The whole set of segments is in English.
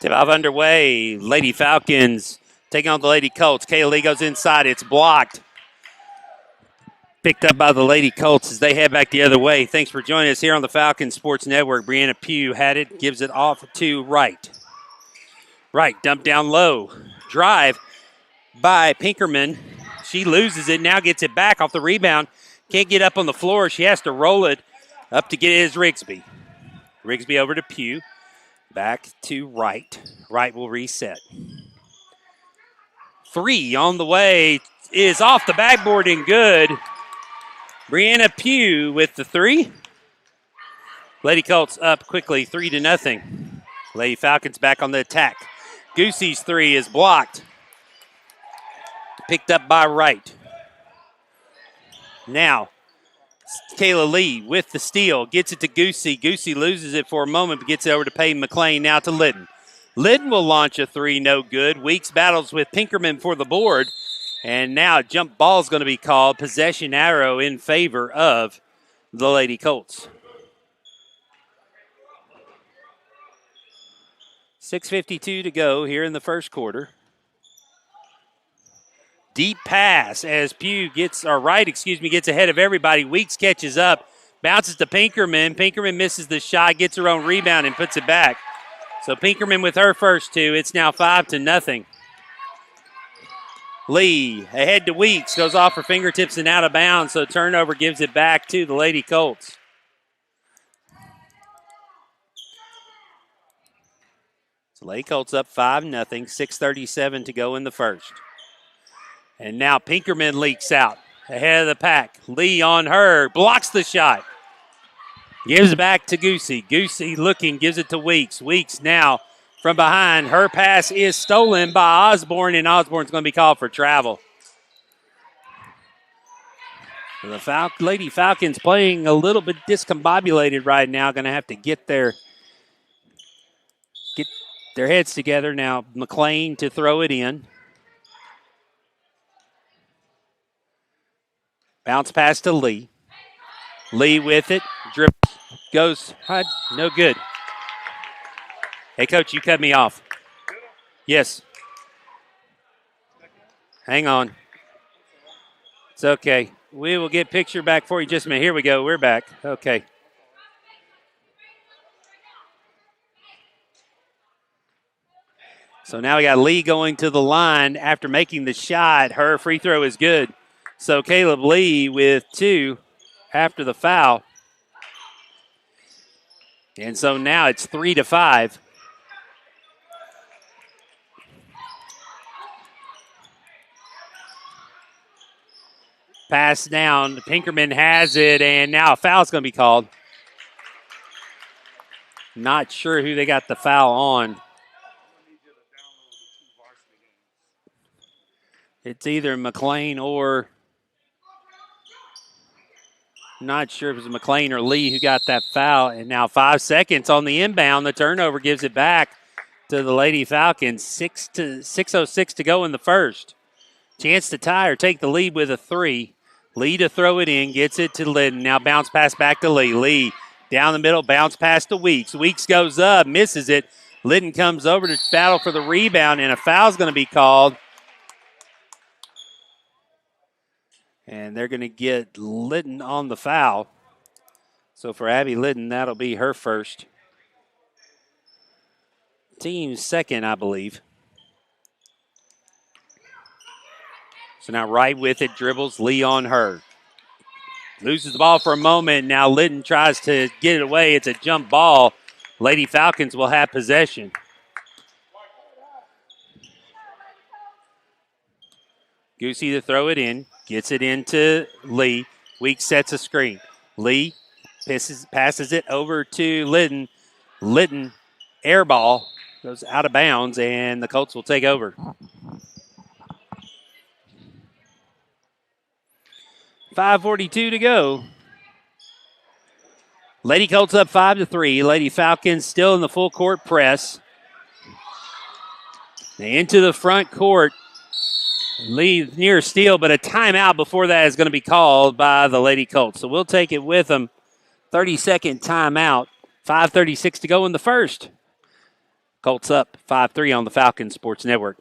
Tip-off underway. Lady Falcons taking on the Lady Colts. Kayla Lee goes inside. It's blocked. Picked up by the Lady Colts as they head back the other way. Thanks for joining us here on the Falcons Sports Network. Brianna Pugh had it. Gives it off to Wright. Wright dumped down low. Drive by Pinkerman. She loses it. Now gets it back off the rebound. Can't get up on the floor. She has to roll it up to get it as Rigsby. Rigsby over to Pugh. Back to Wright. Wright will reset. 3 on the way is off the backboard and good. Brianna Pugh with the 3. Lady Colts up quickly, 3-0. Lady Falcons back on the attack. Goosey's 3 is blocked. Picked up by Wright. Now, Kayla Lee with the steal. Gets it to Goosey. Goosey loses it for a moment, but gets it over to Peyton McLean. Now to Litton. Litton will launch a 3, no good. Weeks battles with Pinkerman for the board. And now a jump ball is going to be called. Possession arrow in favor of the Lady Colts. 6:52 to go here in the first quarter. Deep pass as Wright gets ahead of everybody. Weeks catches up, bounces to Pinkerman. Pinkerman misses the shot, gets her own rebound, and puts it back. So Pinkerman with her first 2. It's now 5-0. Lee ahead to Weeks, goes off her fingertips and out of bounds, so turnover gives it back to the Lady Colts. So Lady Colts up 5-0, 6:37 to go in the first. And now Pinkerman leaks out ahead of the pack. Lee on her, blocks the shot. Gives it back to Goosey. Goosey looking, gives it to Weeks. Weeks now from behind. Her pass is stolen by Osborne, and Osborne's going to be called for travel. The Lady Falcons playing a little bit discombobulated right now. Going to have to get their heads together now. McLean to throw it in. Bounce pass to Lee. Lee with it. Dribbles. Goes. No good. Hey, Coach, you cut me off. Yes. Hang on. It's okay. We will get picture back for you just a minute. Here we go. We're back. Okay. So now we got Lee going to the line after making the shot. Her free throw is good. So Caleb Lee with 2 after the foul. And so now it's 3-5. Pass down. Pinkerman has it, and now a foul's going to be called. Not sure who they got the foul on. It's either McLean or... Not sure if it was McLean or Lee who got that foul. And now 5 seconds on the inbound. The turnover gives it back to the Lady Falcons. 6:06 to go in the first. Chance to tie or take the lead with a 3. Lee to throw it in. Gets it to Litton. Now bounce pass back to Lee. Lee down the middle. Bounce pass to Weeks. Weeks goes up. Misses it. Litton comes over to battle for the rebound. And a foul's going to be called. And they're going to get Litton on the foul. So for Abby Litton, that'll be her first. Team's second, I believe. So now Wright with it, dribbles, Lee on her. Loses the ball for a moment. Now Litton tries to get it away. It's a jump ball. Lady Falcons will have possession. Goosey to throw it in. Gets it into Lee. Weeks sets a screen. Lee passes it over to Litton. Litton, air ball, goes out of bounds, and the Colts will take over. 5:42 to go. Lady Colts up 5-3. Lady Falcons still in the full court press. They into the front court. Lee near steal, but a timeout before that is going to be called by the Lady Colts. So we'll take it with them. 30-second timeout. 5:36 to go in the first. Colts up 5-3 on the Falcons Sports Network.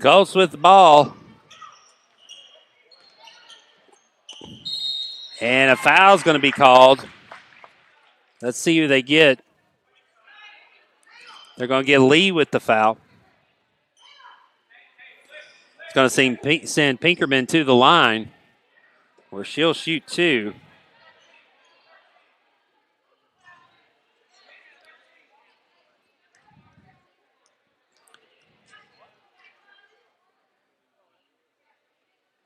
Colts with the ball. And a foul's going to be called. Let's see who they get. They're going to get Lee with the foul. It's going to send Pinkerman to the line where she'll shoot two.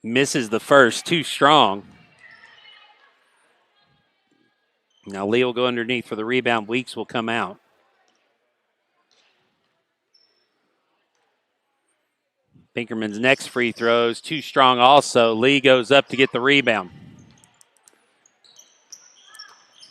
Misses the first, too strong. Now Lee will go underneath for the rebound. Weeks will come out. Pinkerman's next free throws, too strong also. Lee goes up to get the rebound.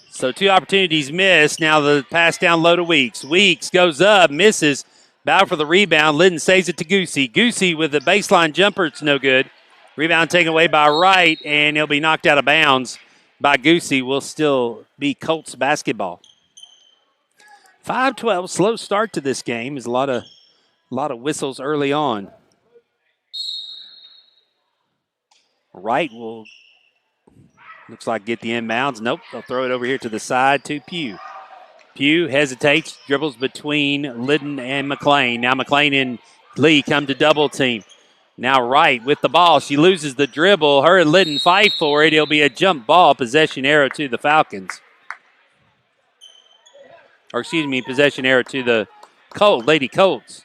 So two opportunities missed. Now the pass down low to Weeks. Weeks goes up, misses. Bow for the rebound. Liddon saves it to Goosey. Goosey with the baseline jumper. It's no good. Rebound taken away by Wright, and he'll be knocked out of bounds by Goosey. Will still be Colts basketball. 5-12, slow start to this game. Is a lot of whistles early on. Wright will, looks like, get the inbounds. Nope, they'll throw it over here to the side to Pugh. Pugh hesitates, dribbles between Liddon and McLean. Now McLean and Lee come to double team. Now Wright with the ball. She loses the dribble. Her and Liddon fight for it. It'll be a jump ball, possession arrow to the Falcons. Or excuse me, possession arrow to the Lady Colts.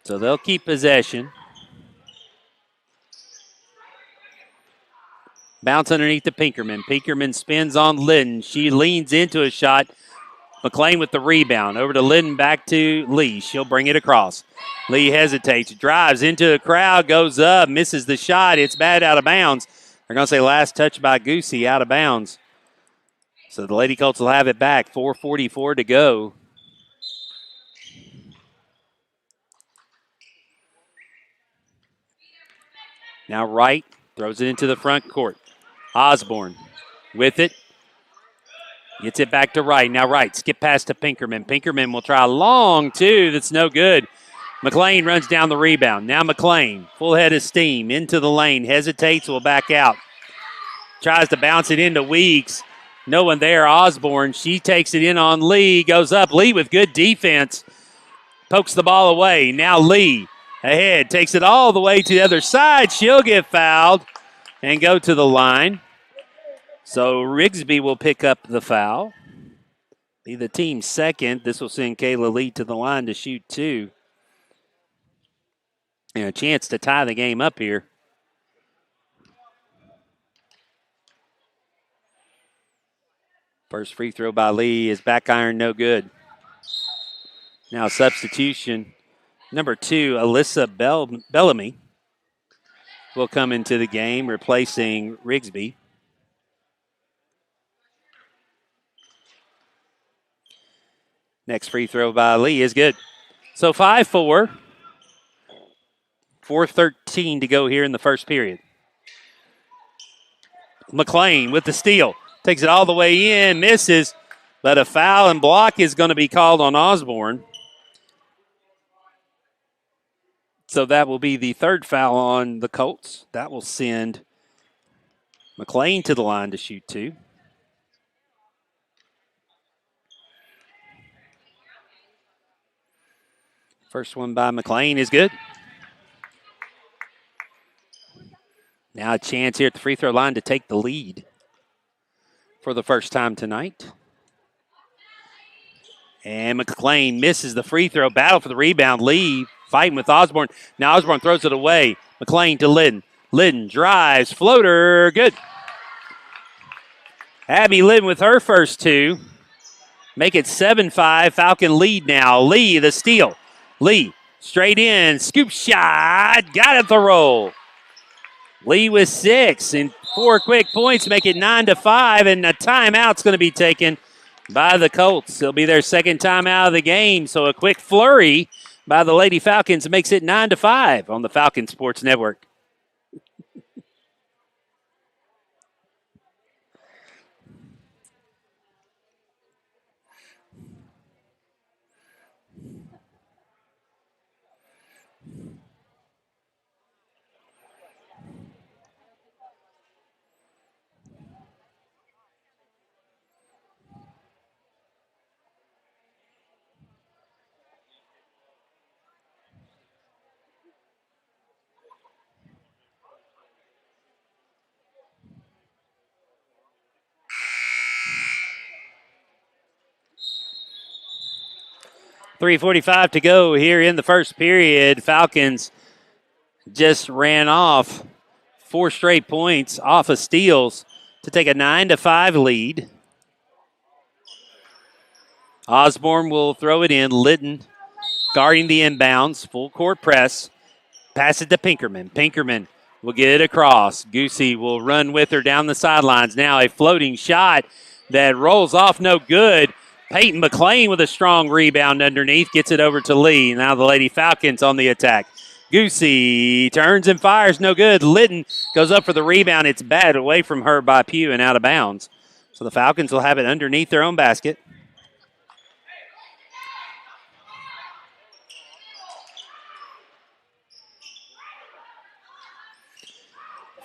So they'll keep possession. Bounce underneath to Pinkerman. Pinkerman spins on Liddon. She leans into a shot. McLean with the rebound. Over to Liddon, back to Lee. She'll bring it across. Lee hesitates, drives into the crowd, goes up, misses the shot. It's bad out of bounds. They're going to say last touch by Goosey, out of bounds. So the Lady Colts will have it back. 4:44 to go. Now Wright throws it into the front court. Osborne with it. Gets it back to Wright. Now Wright, skip pass to Pinkerman. Pinkerman will try a long two. That's no good. McLean runs down the rebound. Now McLean, full head of steam, into the lane. Hesitates, will back out. Tries to bounce it into Weeks. No one there. Osborne, she takes it in on Lee. Goes up. Lee with good defense. Pokes the ball away. Now Lee ahead. Takes it all the way to the other side. She'll get fouled and go to the line. So Rigsby will pick up the foul. Be the team's second. This will send Kayla Lee to the line to shoot two. And a chance to tie the game up here. First free throw by Lee is back iron, no good. Now substitution. Number 2, Alyssa Bellamy will come into the game, replacing Rigsby. Next free throw by Lee is good. So 5-4. 4:13 to go here in the first period. McLean with the steal. Takes it all the way in, misses, but a foul and block is going to be called on Osborne. So that will be the third foul on the Colts. That will send McLean to the line to shoot two. First one by McLean is good. Now a chance here at the free throw line to take the lead for the first time tonight. And McLean misses the free throw. Battle for the rebound. Lee fighting with Osborne. Now Osborne throws it away. McLean to Liddon. Liddon drives. Floater. Good. Abby Liddon with her first two. Make it 7-5. Falcon lead now. Lee the steal. Lee straight in. Scoop shot. Got it the roll. Lee with 6 and 4 quick points. Make it 9-5. And a timeout's going to be taken by the Colts. It'll be their second timeout of the game. So a quick flurry by the Lady Falcons makes it 9-5 on the Falcon Sports Network. .345 to go here in the first period. Falcons just ran off 4 straight points off of steals to take a 9-5 lead. Osborne will throw it in. Liddon guarding the inbounds. Full court press. Pass it to Pinkerman. Pinkerman will get it across. Goosey will run with her down the sidelines. Now a floating shot that rolls off no good. Peyton McLean with a strong rebound underneath. Gets it over to Lee. Now the Lady Falcons on the attack. Goosey turns and fires. No good. Liddon goes up for the rebound. It's batted away from her by Pugh and out of bounds. So the Falcons will have it underneath their own basket.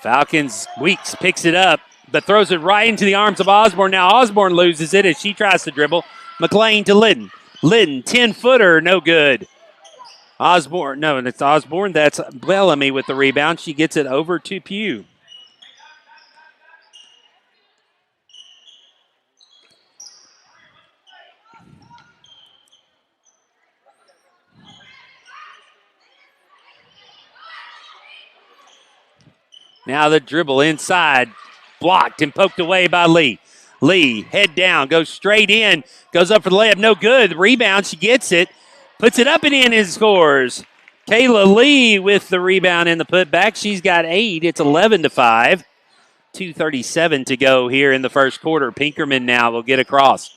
Falcons, Weeks picks it up, but throws it right into the arms of Osborne. Now Osborne loses it as she tries to dribble. McLean to Liddon. Liddon, 10-footer, no good. Osborne, no, and it's Osborne. That's Bellamy with the rebound. She gets it over to Pugh. Now the dribble inside, blocked and poked away by Lee. Lee, head down, goes straight in, goes up for the layup, no good. Rebound, she gets it, puts it up and in and scores. Kayla Lee with the rebound and the putback. She's got 8. It's 11-5. 2:37 to go here in the first quarter. Pinkerman now will get across.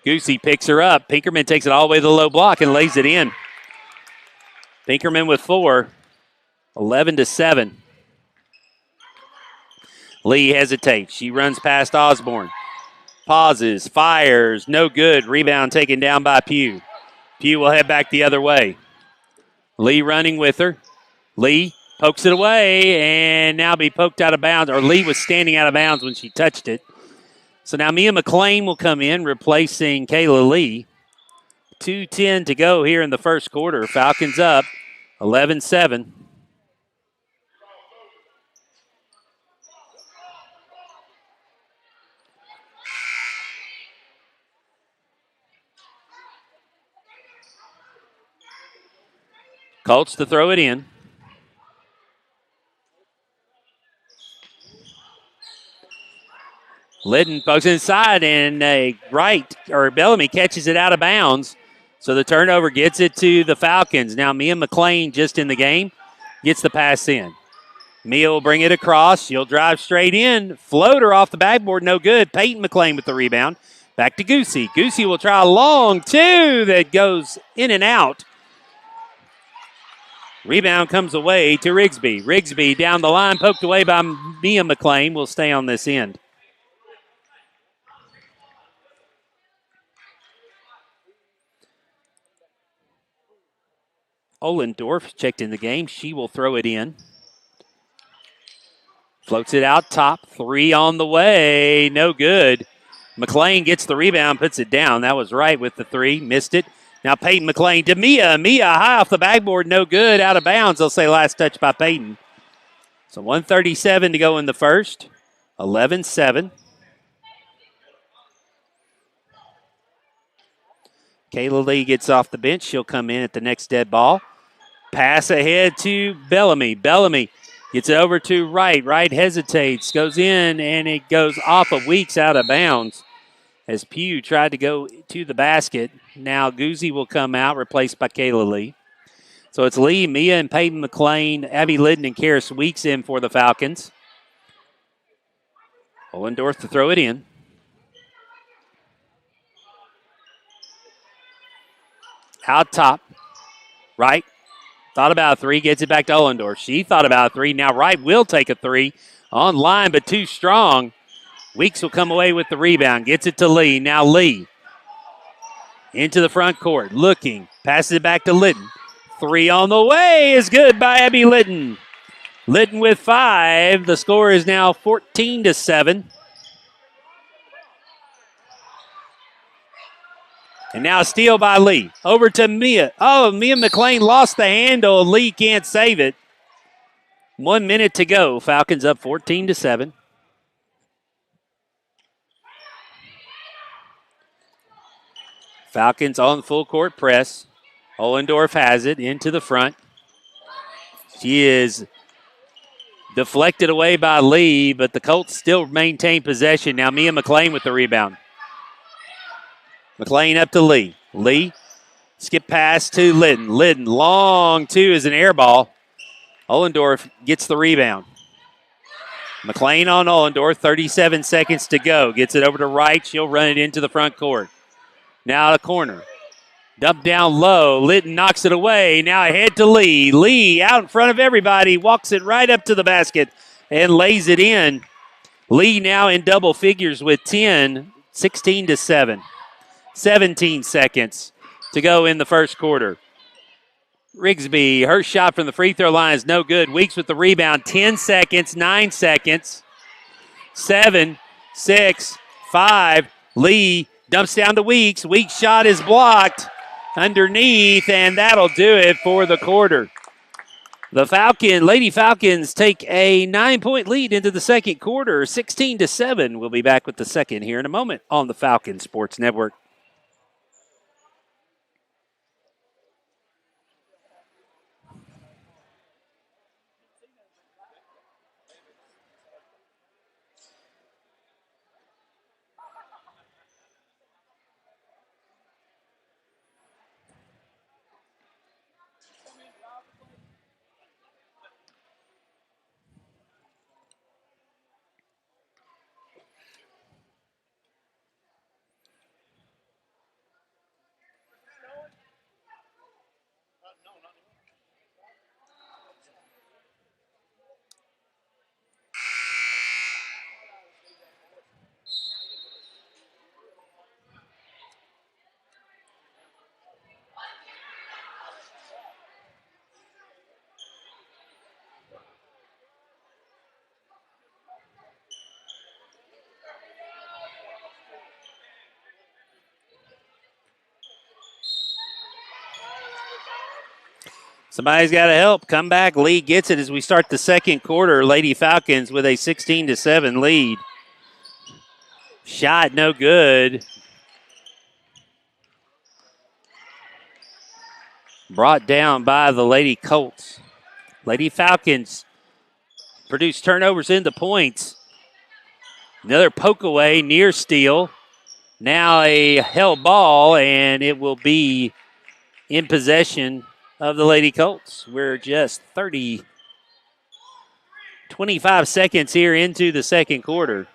Goosey picks her up. Pinkerman takes it all the way to the low block and lays it in. Pinkerman with 4. 11-7. Lee hesitates. She runs past Osborne. Pauses, fires, no good. Rebound taken down by Pugh. Pugh will head back the other way. Lee running with her. Lee pokes it away and now be poked out of bounds. Or Lee was standing out of bounds when she touched it. So now Mia McLean will come in, replacing Kayla Lee. 2:10 to go here in the first quarter. Falcons up 11-7. Colts to throw it in. Liddon pokes inside and Bellamy catches it out of bounds. So the turnover gets it to the Falcons. Now Mia McLean just in the game gets the pass in. Mia will bring it across. She'll drive straight in. Floater off the backboard, no good. Peyton McLean with the rebound. Back to Goosey. Goosey will try a long 2 that goes in and out. Rebound comes away to Rigsby. Rigsby down the line, poked away by Mia McLean. Will stay on this end. Ohlendorf checked in the game. She will throw it in. Floats it out top. 3 on the way. No good. McLean gets the rebound, puts it down. That was right with the 3. Missed it. Now Peyton McLean to Mia. Mia high off the backboard. No good. Out of bounds. They'll say last touch by Peyton. So 1:37 to go in the first. 11-7. Kayla Lee gets off the bench. She'll come in at the next dead ball. Pass ahead to Bellamy. Bellamy gets it over to Wright. Wright hesitates, goes in, and it goes off of Weeks out of bounds as Pugh tried to go to the basket. Now Guzzi will come out, replaced by Kayla Lee. So it's Lee, Mia, and Peyton McLean, Abby Litton, and Karis Weeks in for the Falcons. Ollendorf to throw it in. Out top. Wright thought about a three, gets it back to Ollendorf. She thought about a three. Now Wright will take a three. On line, but too strong. Weeks will come away with the rebound. Gets it to Lee. Now Lee into the front court. Looking. Passes it back to Litton. Three on the way is good by Abby Litton. Litton with 5. The score is now 14-7. And now a steal by Lee. Over to Mia. Oh, Mia McLean lost the handle. Lee can't save it. 1 minute to go. Falcons up 14-7. Falcons on full court press. Ollendorf has it into the front. She is deflected away by Lee, but the Colts still maintain possession. Now Mia McLean with the rebound. McLean up to Lee. Lee, skip pass to Litton. Litton, long two is an air ball. Ollendorf gets the rebound. McLean on Ollendorf, 37 seconds to go. Gets it over to Wright. She'll run it into the front court. Now a corner. Dump down low. Litton knocks it away. Now ahead to Lee. Lee out in front of everybody. Walks it right up to the basket and lays it in. Lee now in double figures with 10, 16-7. 17 seconds to go in the first quarter. Rigsby, her shot from the free throw line is no good. Weeks with the rebound. 10 seconds, 9 seconds. 7, 6, 5. Lee dumps down to Weeks. Weeks' shot is blocked underneath, and that'll do it for the quarter. The Lady Falcons take a 9-point lead into the second quarter, 16-7. We'll be back with the second here in a moment on the Falcon Sports Network. Somebody's got to help. Come back. Lee gets it as we start the second quarter. Lady Falcons with a 16-7 lead. Shot no good. Brought down by the Lady Colts. Lady Falcons produce turnovers into points. Another poke away, near steal. Now a held ball, and it will be in possession of the Lady Colts. We're just 25 seconds here into the second quarter.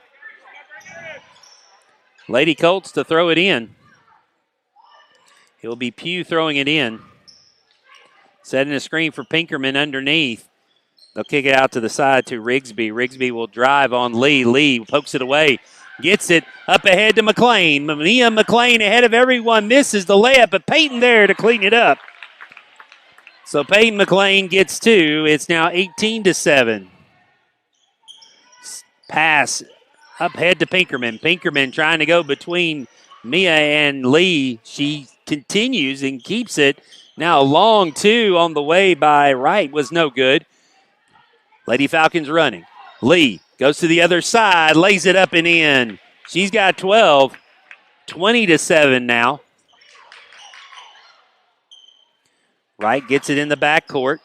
Lady Colts to throw it in. It will be Pugh throwing it in. Setting a screen for Pinkerman underneath. They'll kick it out to the side to Rigsby. Rigsby will drive on Lee. Lee pokes it away. Gets it up ahead to McLean. Mia McLean ahead of everyone. Misses the layup, but Peyton there to clean it up. So Peyton McLean gets 2. It's now 18-7. Pass up ahead to Pinkerman. Pinkerman trying to go between Mia and Lee. She continues and keeps it. Now a long 2 on the way by Wright was no good. Lady Falcons running. Lee goes to the other side, lays it up and in. She's got 12. 20-7 now. Wright gets it in the backcourt.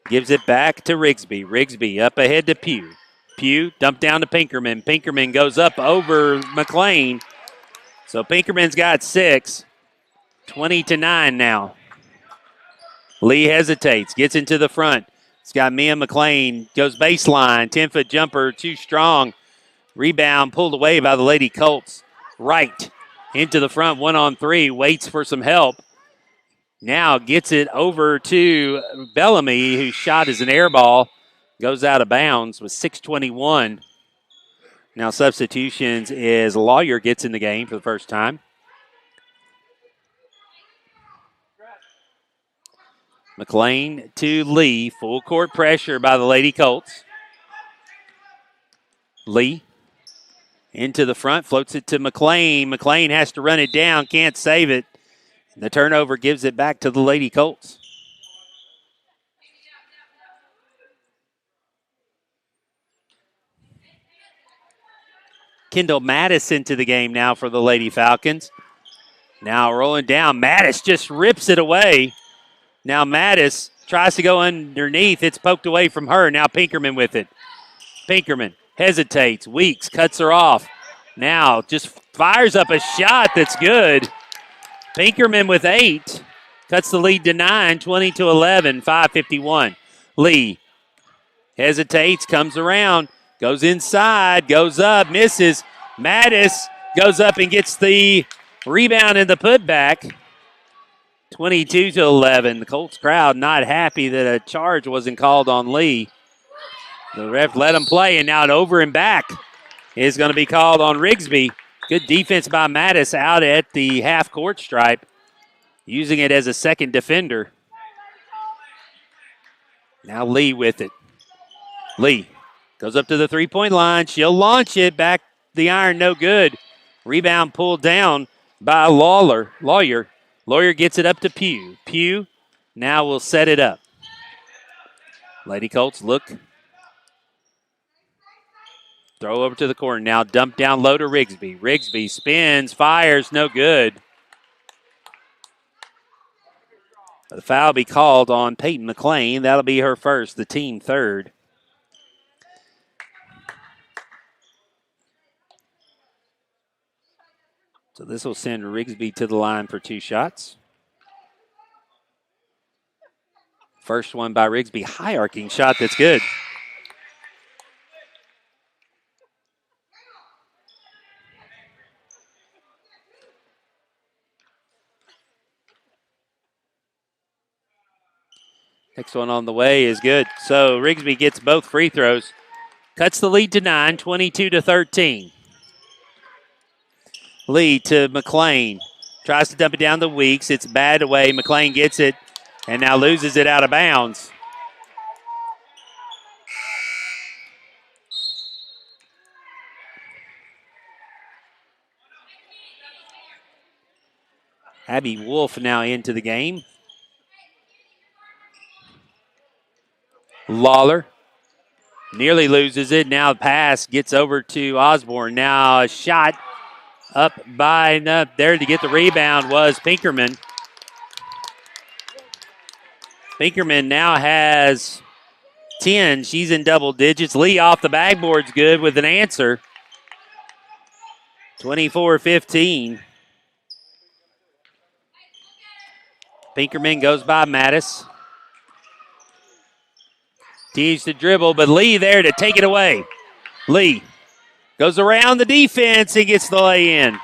Gives it back to Rigsby. Rigsby up ahead to Pugh. Pugh dumped down to Pinkerman. Pinkerman goes up over McLean. So Pinkerman's got 6. 20-9 now. Lee hesitates. Gets into the front. It's got Mia McLean. Goes baseline. 10-foot jumper. Too strong. Rebound pulled away by the Lady Colts. Right into the front. 1-on-3. Waits for some help. Now gets it over to Bellamy, whose shot is an air ball. Goes out of bounds with 6:21. Now substitutions is Lawyer gets in the game for the first time. McLean to Lee. Full court pressure by the Lady Colts. Lee into the front. Floats it to McLean. McLean has to run it down. Can't save it. The turnover gives it back to the Lady Colts. Kendall Mattis into the game now for the Lady Falcons. Now rolling down. Mattis just rips it away. Now Mattis tries to go underneath. It's poked away from her. Now Pinkerman with it. Pinkerman hesitates. Weeks cuts her off. Now just fires up a shot that's good. Pinkerman with 8. Cuts the lead to 9, 20-11, 5:51. Lee hesitates, comes around, goes inside, goes up, misses. Mattis goes up and gets the rebound and the putback. 22-11. The Colts crowd not happy that a charge wasn't called on Lee. The ref let him play, and now an over and back is going to be called on Rigsby. Good defense by Mattis out at the half-court stripe, using it as a second defender. Now Lee with it. Lee goes up to the three-point line. She'll launch it. Back the iron, no good. Rebound pulled down by Lawyer. Lawyer gets it up to Pugh. Pugh now will set it up. Lady Colts look. Throw over to the corner. Now dump down low to Rigsby. Rigsby spins, fires, no good. The foul be called on Peyton McLean. That'll be her first, the team third. So this will send Rigsby to the line for 2 shots. First one by Rigsby, high arcing shot that's good. Next one on the way is good. So Rigsby gets both free throws. Cuts the lead to 9, 22-13. Lee to McLean. Tries to dump it down the Weeks. It's bad away. McLean gets it and now loses it out of bounds. Abby Wolf now into the game. Lawler nearly loses it. Now the pass gets over to Osborne. Now a shot up by there to get the rebound was Pinkerman. Pinkerman now has 10. She's in double digits. Lee off the backboard's good with an answer. 24-15. Pinkerman goes by Mattis. Continues to dribble, but Lee there to take it away. Lee goes around the defense and gets the lay in.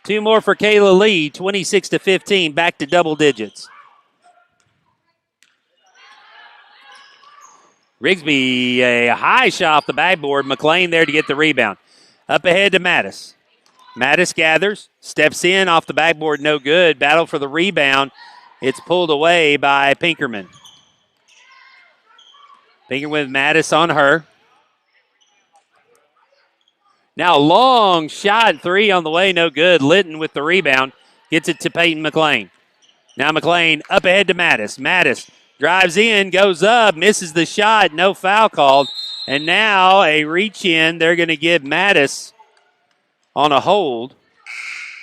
2 more for Kayla Lee, 26-15, back to double digits. Rigsby, a high shot off the backboard. McLean there to get the rebound. Up ahead to Mattis. Mattis gathers, steps in off the backboard, no good. Battle for the rebound. It's pulled away by Pinkerman. Pinkerman with Mattis on her. Now long shot, 3 on the way, no good. Litton with the rebound. Gets it to Peyton McLean. Now McLean up ahead to Mattis. Mattis drives in, goes up, misses the shot, no foul called. And now a reach in. They're going to give Mattis on a hold.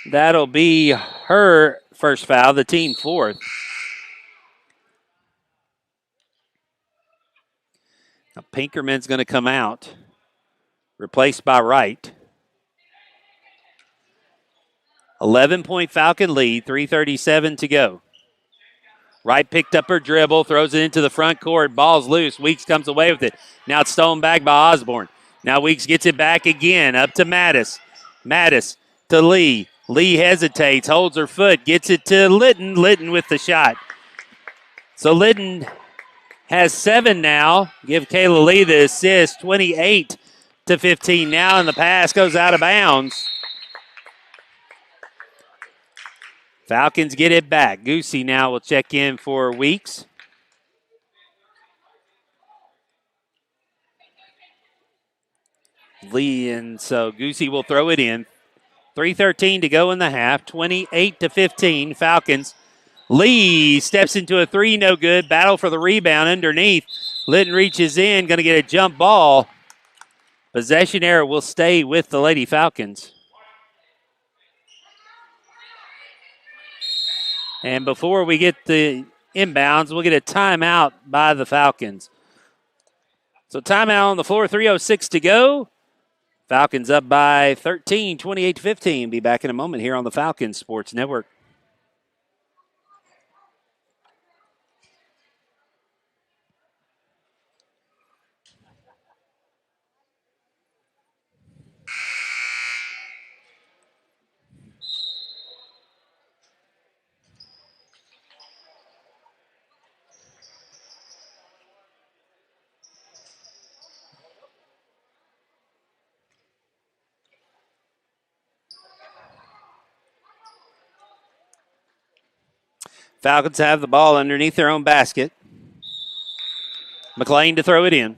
That'll be her first foul, the team fourth. Now Pinkerman's going to come out, replaced by Wright. 11-point Falcon lead, 3:37 to go. Wright picked up her dribble, throws it into the front court. Ball's loose. Weeks comes away with it. Now it's stolen back by Osborne. Now Weeks gets it back again, up to Mattis. Mattis to Lee. Lee hesitates, holds her foot, gets it to Litton. Litton with the shot. So Litton has 7 now. Give Kayla Lee the assist, 28-15 now, and the pass goes out of bounds. Falcons get it back. Goosey now will check in for Weeks. Lee, and so Goosey will throw it in. 3:13 to go in the half. 28-15. Falcons. Lee steps into a three, no good. Battle for the rebound underneath. Litton reaches in, going to get a jump ball. Possession error will stay with the Lady Falcons. And before we get the inbounds, we'll get a timeout by the Falcons. So timeout on the floor, 3:06 to go. Falcons up by 13, 28-15. Be back in a moment here on the Falcons Sports Network. Falcons have the ball underneath their own basket. McLean to throw it in.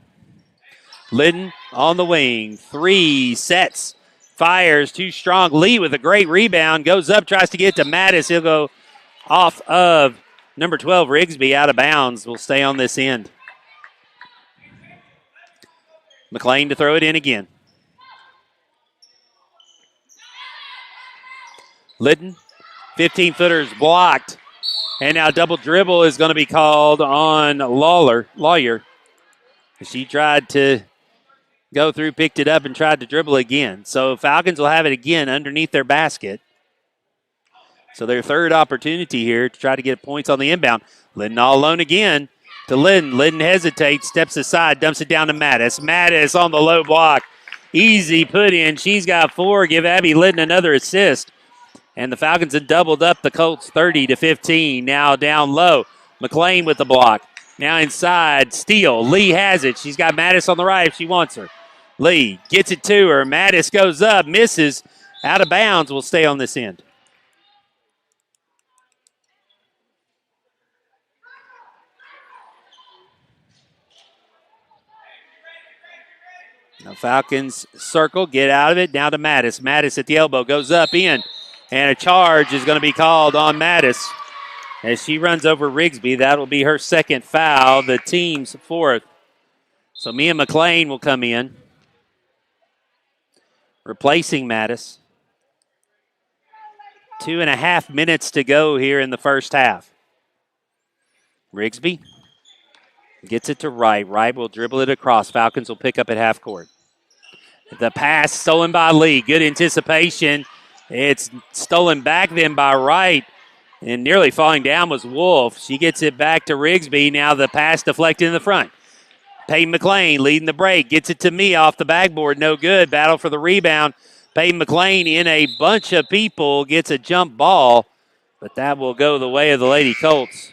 Litton on the wing. 3 sets. Fires too strong. Lee with a great rebound. Goes up, tries to get to Mattis. He'll go off of number 12, Rigsby, out of bounds. Will stay on this end. McLean to throw it in again. Litton, 15-footers blocked. And now double dribble is going to be called on Lawyer. She tried to go through, picked it up, and tried to dribble again. So Falcons will have it again underneath their basket. So their third opportunity here to try to get points on the inbound. Litton all alone again to Litton. Litton hesitates, steps aside, dumps it down to Mattis. Mattis on the low block. Easy put in. She's got 4. Give Abby Litton another assist. And the Falcons have doubled up the Colts 30-15. Now down low. McLean with the block. Now inside. Steele. Lee has it. She's got Mattis on the right if she wants her. Lee gets it to her. Mattis goes up. Misses. Out of bounds. Will stay on this end. Now Falcons circle. Get out of it. Now to Mattis. Mattis at the elbow. Goes up in. And a charge is going to be called on Mattis as she runs over Rigsby. That will be her second foul, the team's fourth. So Mia McLean will come in, replacing Mattis. 2.5 minutes to go here in the first half. Rigsby gets it to Wright. Wright will dribble it across. Falcons will pick up at half court. The pass stolen by Lee. Good anticipation. It's stolen back then by Wright, and nearly falling down was Wolf. She gets it back to Rigsby. Now the pass deflected in the front. Peyton McLean leading the break. Gets it to me off the backboard. No good. Battle for the rebound. Peyton McLean in a bunch of people gets a jump ball, but that will go the way of the Lady Colts.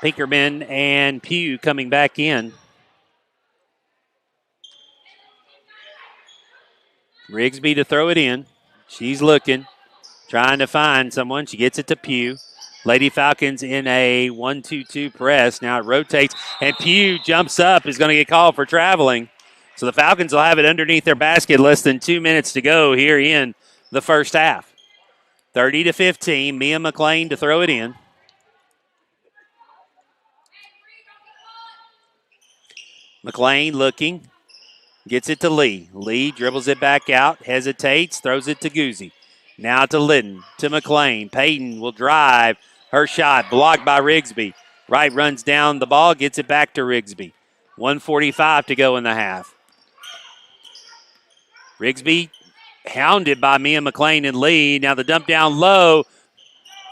Pinkerman and Pugh coming back in. Rigsby to throw it in. She's looking, trying to find someone. She gets it to Pugh. Lady Falcons in a 1-2-2 press. Now it rotates, and Pugh jumps up, is going to get called for traveling. So the Falcons will have it underneath their basket. Less than 2 minutes to go here in the first half. 30-15. Mia McLean to throw it in. McLean looking. Gets it to Lee. Lee dribbles it back out, hesitates, throws it to Guzzi. Now to Litton, to McLean. Payton will drive. Her shot blocked by Rigsby. Wright runs down the ball, gets it back to Rigsby. 1:45 to go in the half. Rigsby hounded by Mia McLean and Lee. Now the dump down low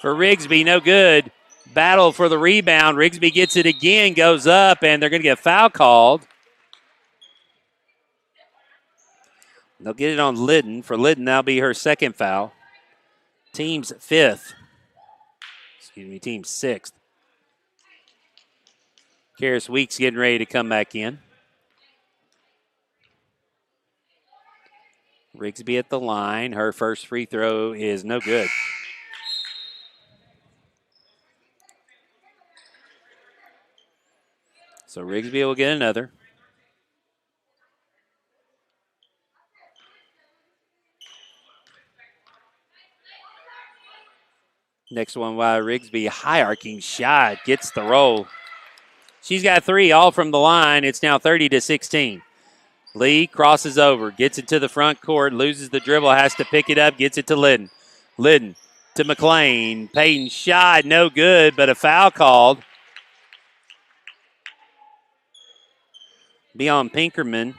for Rigsby, no good. Battle for the rebound. Rigsby gets it again, goes up, and they're going to get a foul called. They'll get it on Litton. For Litton, that'll be her second foul. Team's fifth. Team's sixth. Karis Weeks getting ready to come back in. Rigsby at the line. Her first free throw is no good. So Rigsby will get another. Next one by Rigsby. High arcing shot. Gets the roll. She's got three, all from the line. It's now 30-16. Lee crosses over, gets it to the front court, loses the dribble, has to pick it up, gets it to Litton. Litton to McLean. Payton shot, no good, but a foul called. Be on Pinkerman.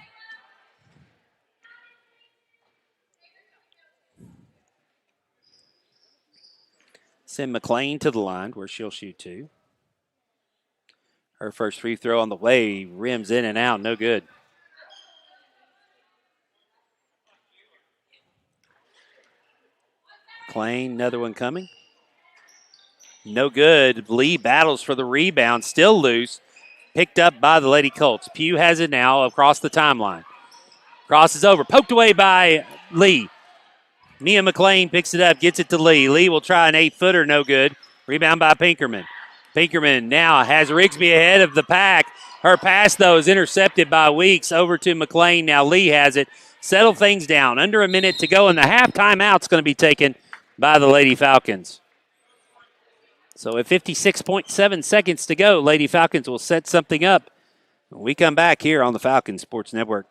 Send McLean to the line where she'll shoot two. Her first free throw on the way, rims in and out, no good. McLean, another one coming. No good. Lee battles for the rebound, still loose. Picked up by the Lady Colts. Pugh has it now across the timeline. Crosses over, poked away by Lee. Mia McLean picks it up, gets it to Lee. Lee will try an 8-footer, no good. Rebound by Pinkerman. Pinkerman now has Rigsby ahead of the pack. Her pass, though, is intercepted by Weeks. Over to McLean. Now Lee has it. Settle things down. Under a minute to go, and the half timeout's going to be taken by the Lady Falcons. So at 56.7 seconds to go, Lady Falcons will set something up when we come back here on the Falcons Sports Network.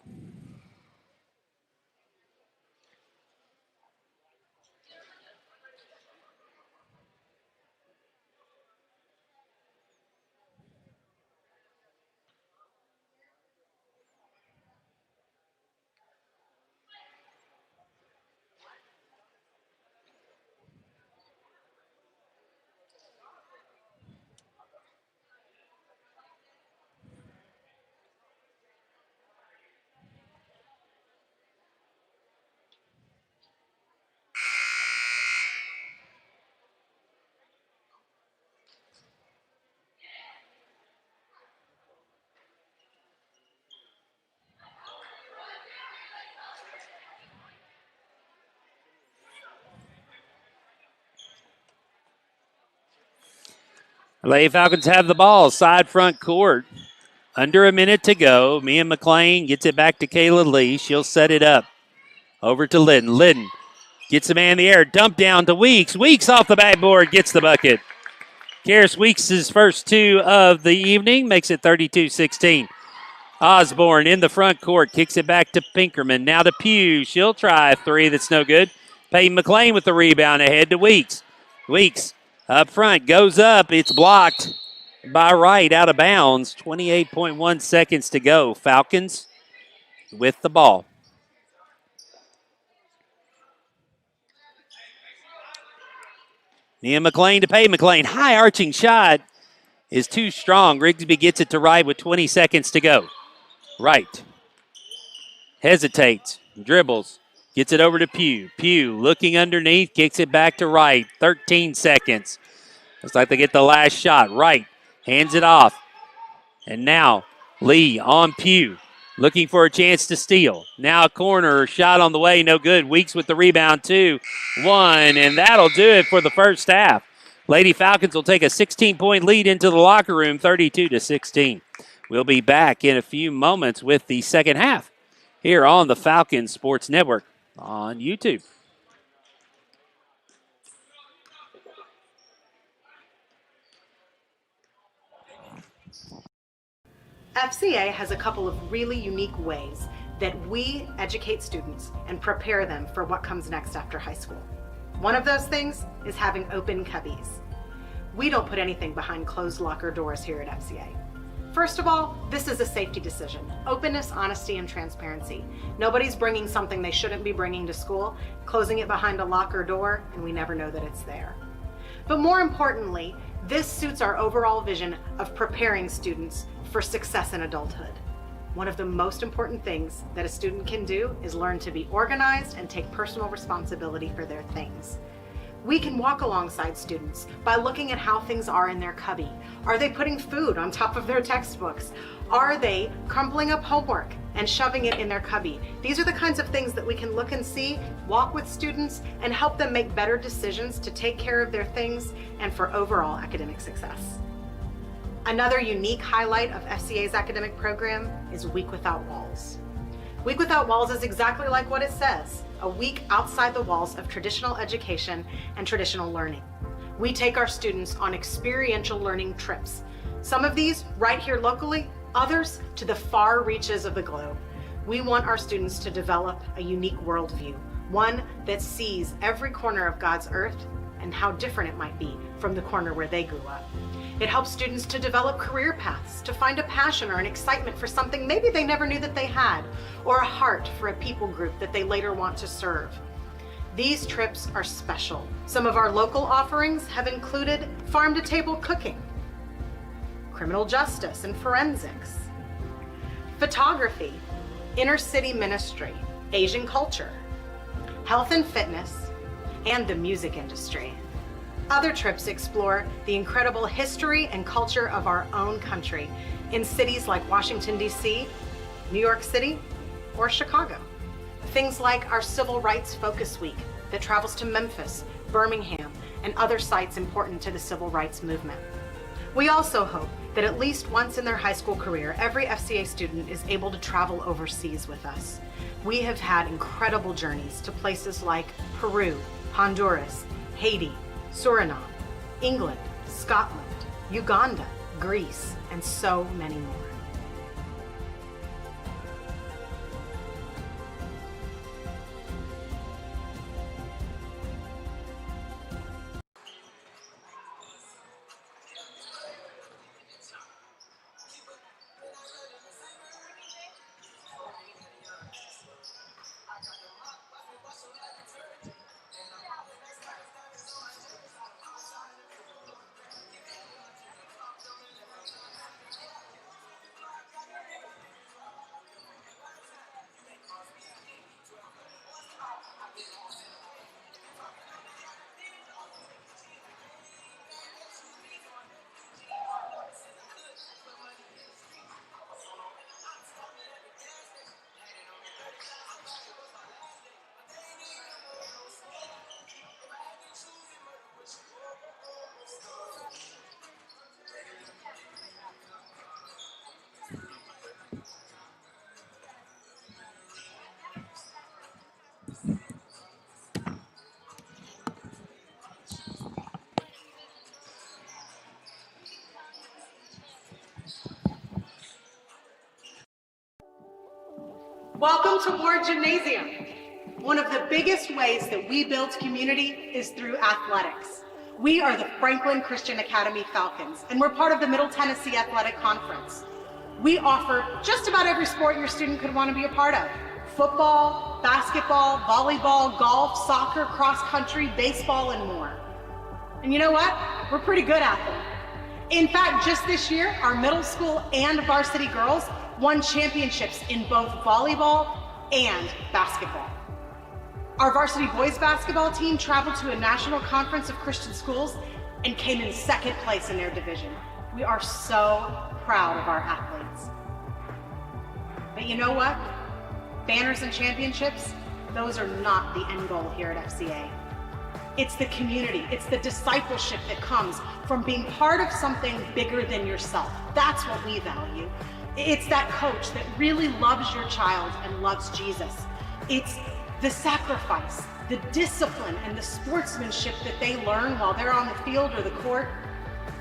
Lady Falcons have the ball, side front court. Under a minute to go. Mia McLean gets it back to Kayla Lee. She'll set it up. Over to Litton. Litton gets a man in the air. Dump down to Weeks. Weeks off the backboard gets the bucket. Karis Weeks' first two of the evening makes it 32-16. Osborne in the front court. Kicks it back to Pinkerman. Now to Pugh. She'll try a three that's no good. Peyton McLean with the rebound ahead to Weeks. Weeks up front. Goes up. It's blocked by Wright out of bounds. 28.1 seconds to go. Falcons with the ball. Nia McLean to Peyton McLean. High arching shot is too strong. Rigsby gets it to Wright with 20 seconds to go. Wright hesitates, dribbles, gets it over to Pugh. Pugh looking underneath, kicks it back to Wright. 13 seconds. Looks like they get the last shot. Wright hands it off. And now Lee on Pugh. Looking for a chance to steal. Now a corner shot on the way, no good. Weeks with the rebound, 2-1, and that'll do it for the first half. Lady Falcons will take a 16-point lead into the locker room, 32-16. We'll be back in a few moments with the second half here on the Falcons Sports Network on YouTube. FCA has a couple of really unique ways that we educate students and prepare them for what comes next after high school. One of those things is having open cubbies. We don't put anything behind closed locker doors here at FCA. First of all, this is a safety decision. Openness, honesty, and transparency. Nobody's bringing something they shouldn't be bringing to school, closing it behind a locker door, and we never know that it's there. But more importantly, this suits our overall vision of preparing students for success in adulthood. One of the most important things that a student can do is learn to be organized and take personal responsibility for their things. We can walk alongside students by looking at how things are in their cubby. Are they putting food on top of their textbooks? Are they crumpling up homework and shoving it in their cubby? These are the kinds of things that we can look and see, walk with students, and help them make better decisions to take care of their things and for overall academic success. Another unique highlight of FCA's academic program is Week Without Walls. Week Without Walls is exactly like what it says, a week outside the walls of traditional education and traditional learning. We take our students on experiential learning trips. Some of these right here locally, others to the far reaches of the globe. We want our students to develop a unique worldview, one that sees every corner of God's earth and how different it might be from the corner where they grew up. It helps students to develop career paths, to find a passion or an excitement for something maybe they never knew that they had, or a heart for a people group that they later want to serve. These trips are special. Some of our local offerings have included farm-to-table cooking, criminal justice and forensics, photography, inner-city ministry, Asian culture, health and fitness, and the music industry. Other trips explore the incredible history and culture of our own country in cities like Washington, D.C., New York City, or Chicago. Things like our Civil Rights Focus Week that travels to Memphis, Birmingham, and other sites important to the civil rights movement. We also hope that at least once in their high school career, every FCA student is able to travel overseas with us. We have had incredible journeys to places like Peru, Honduras, Haiti, Suriname, England, Scotland, Uganda, Greece, and so many more. Welcome to Ward Gymnasium. One of the biggest ways that we build community is through athletics. We are the Franklin Christian Academy Falcons, and we're part of the Middle Tennessee Athletic Conference. We offer just about every sport your student could want to be a part of. Football, basketball, volleyball, golf, soccer, cross country, baseball, and more. And you know what? We're pretty good at them. In fact, just this year, our middle school and Varsity Girls won championships in both volleyball and basketball. Our varsity boys basketball team traveled to a national conference of Christian schools and came in second place in their division. We are so proud of our athletes. But you know what? Banners and championships, those are not the end goal here at FCA. It's the community, it's the discipleship that comes from being part of something bigger than yourself. That's what we value. It's that coach that really loves your child and loves Jesus. It's the sacrifice, the discipline, and the sportsmanship that they learn while they're on the field or the court.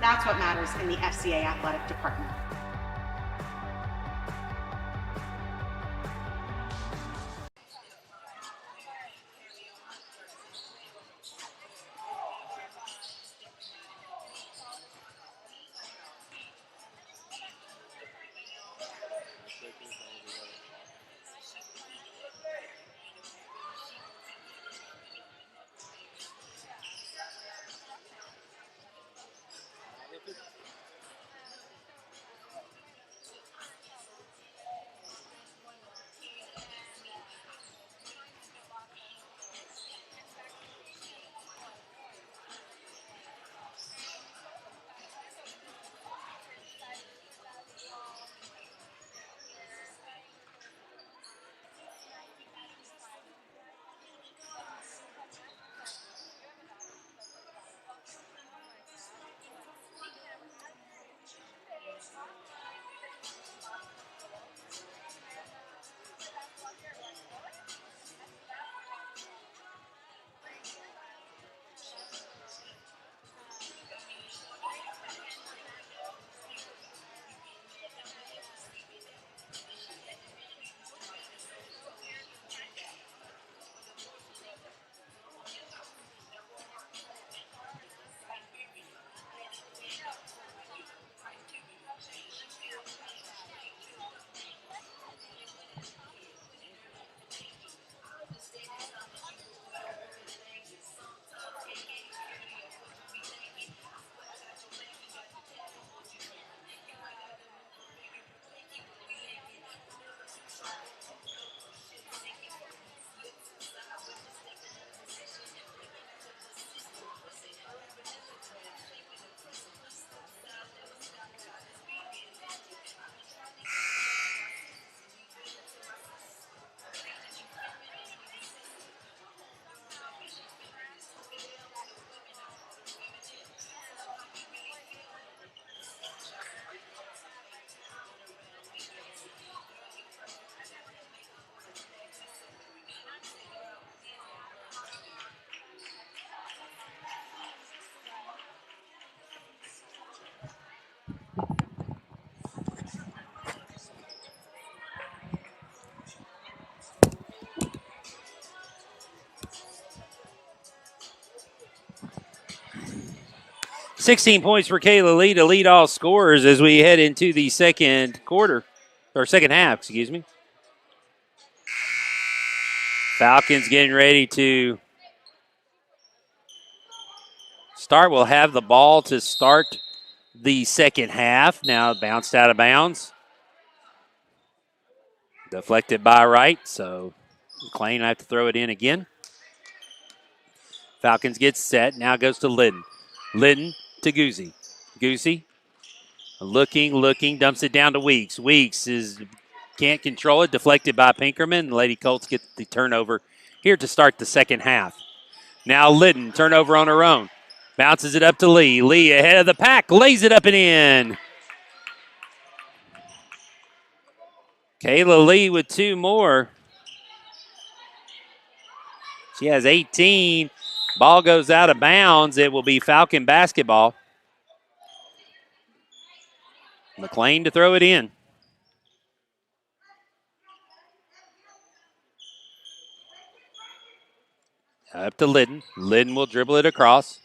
That's what matters in the FCA athletic department. 16 points for Kayla Lee to lead all scorers as we head into the second half, excuse me. Falcons getting ready to start. We'll have the ball to start the second half. Now bounced out of bounds. Deflected by Wright, so McLean will have to throw it in again. Falcons get set. Now goes to Liddon. Liddon to Guzzi. Guzzi looking, dumps it down to Weeks. Weeks can't control it, deflected by Pinkerman. The Lady Colts get the turnover here to start the second half. Now Liddon, turnover on her own. Bounces it up to Lee. Lee ahead of the pack, lays it up and in. Kayla Lee with 2 more. She has 18. Ball goes out of bounds. It will be Falcon basketball. McLean to throw it in. Up to Liddon. Liddon will dribble it across.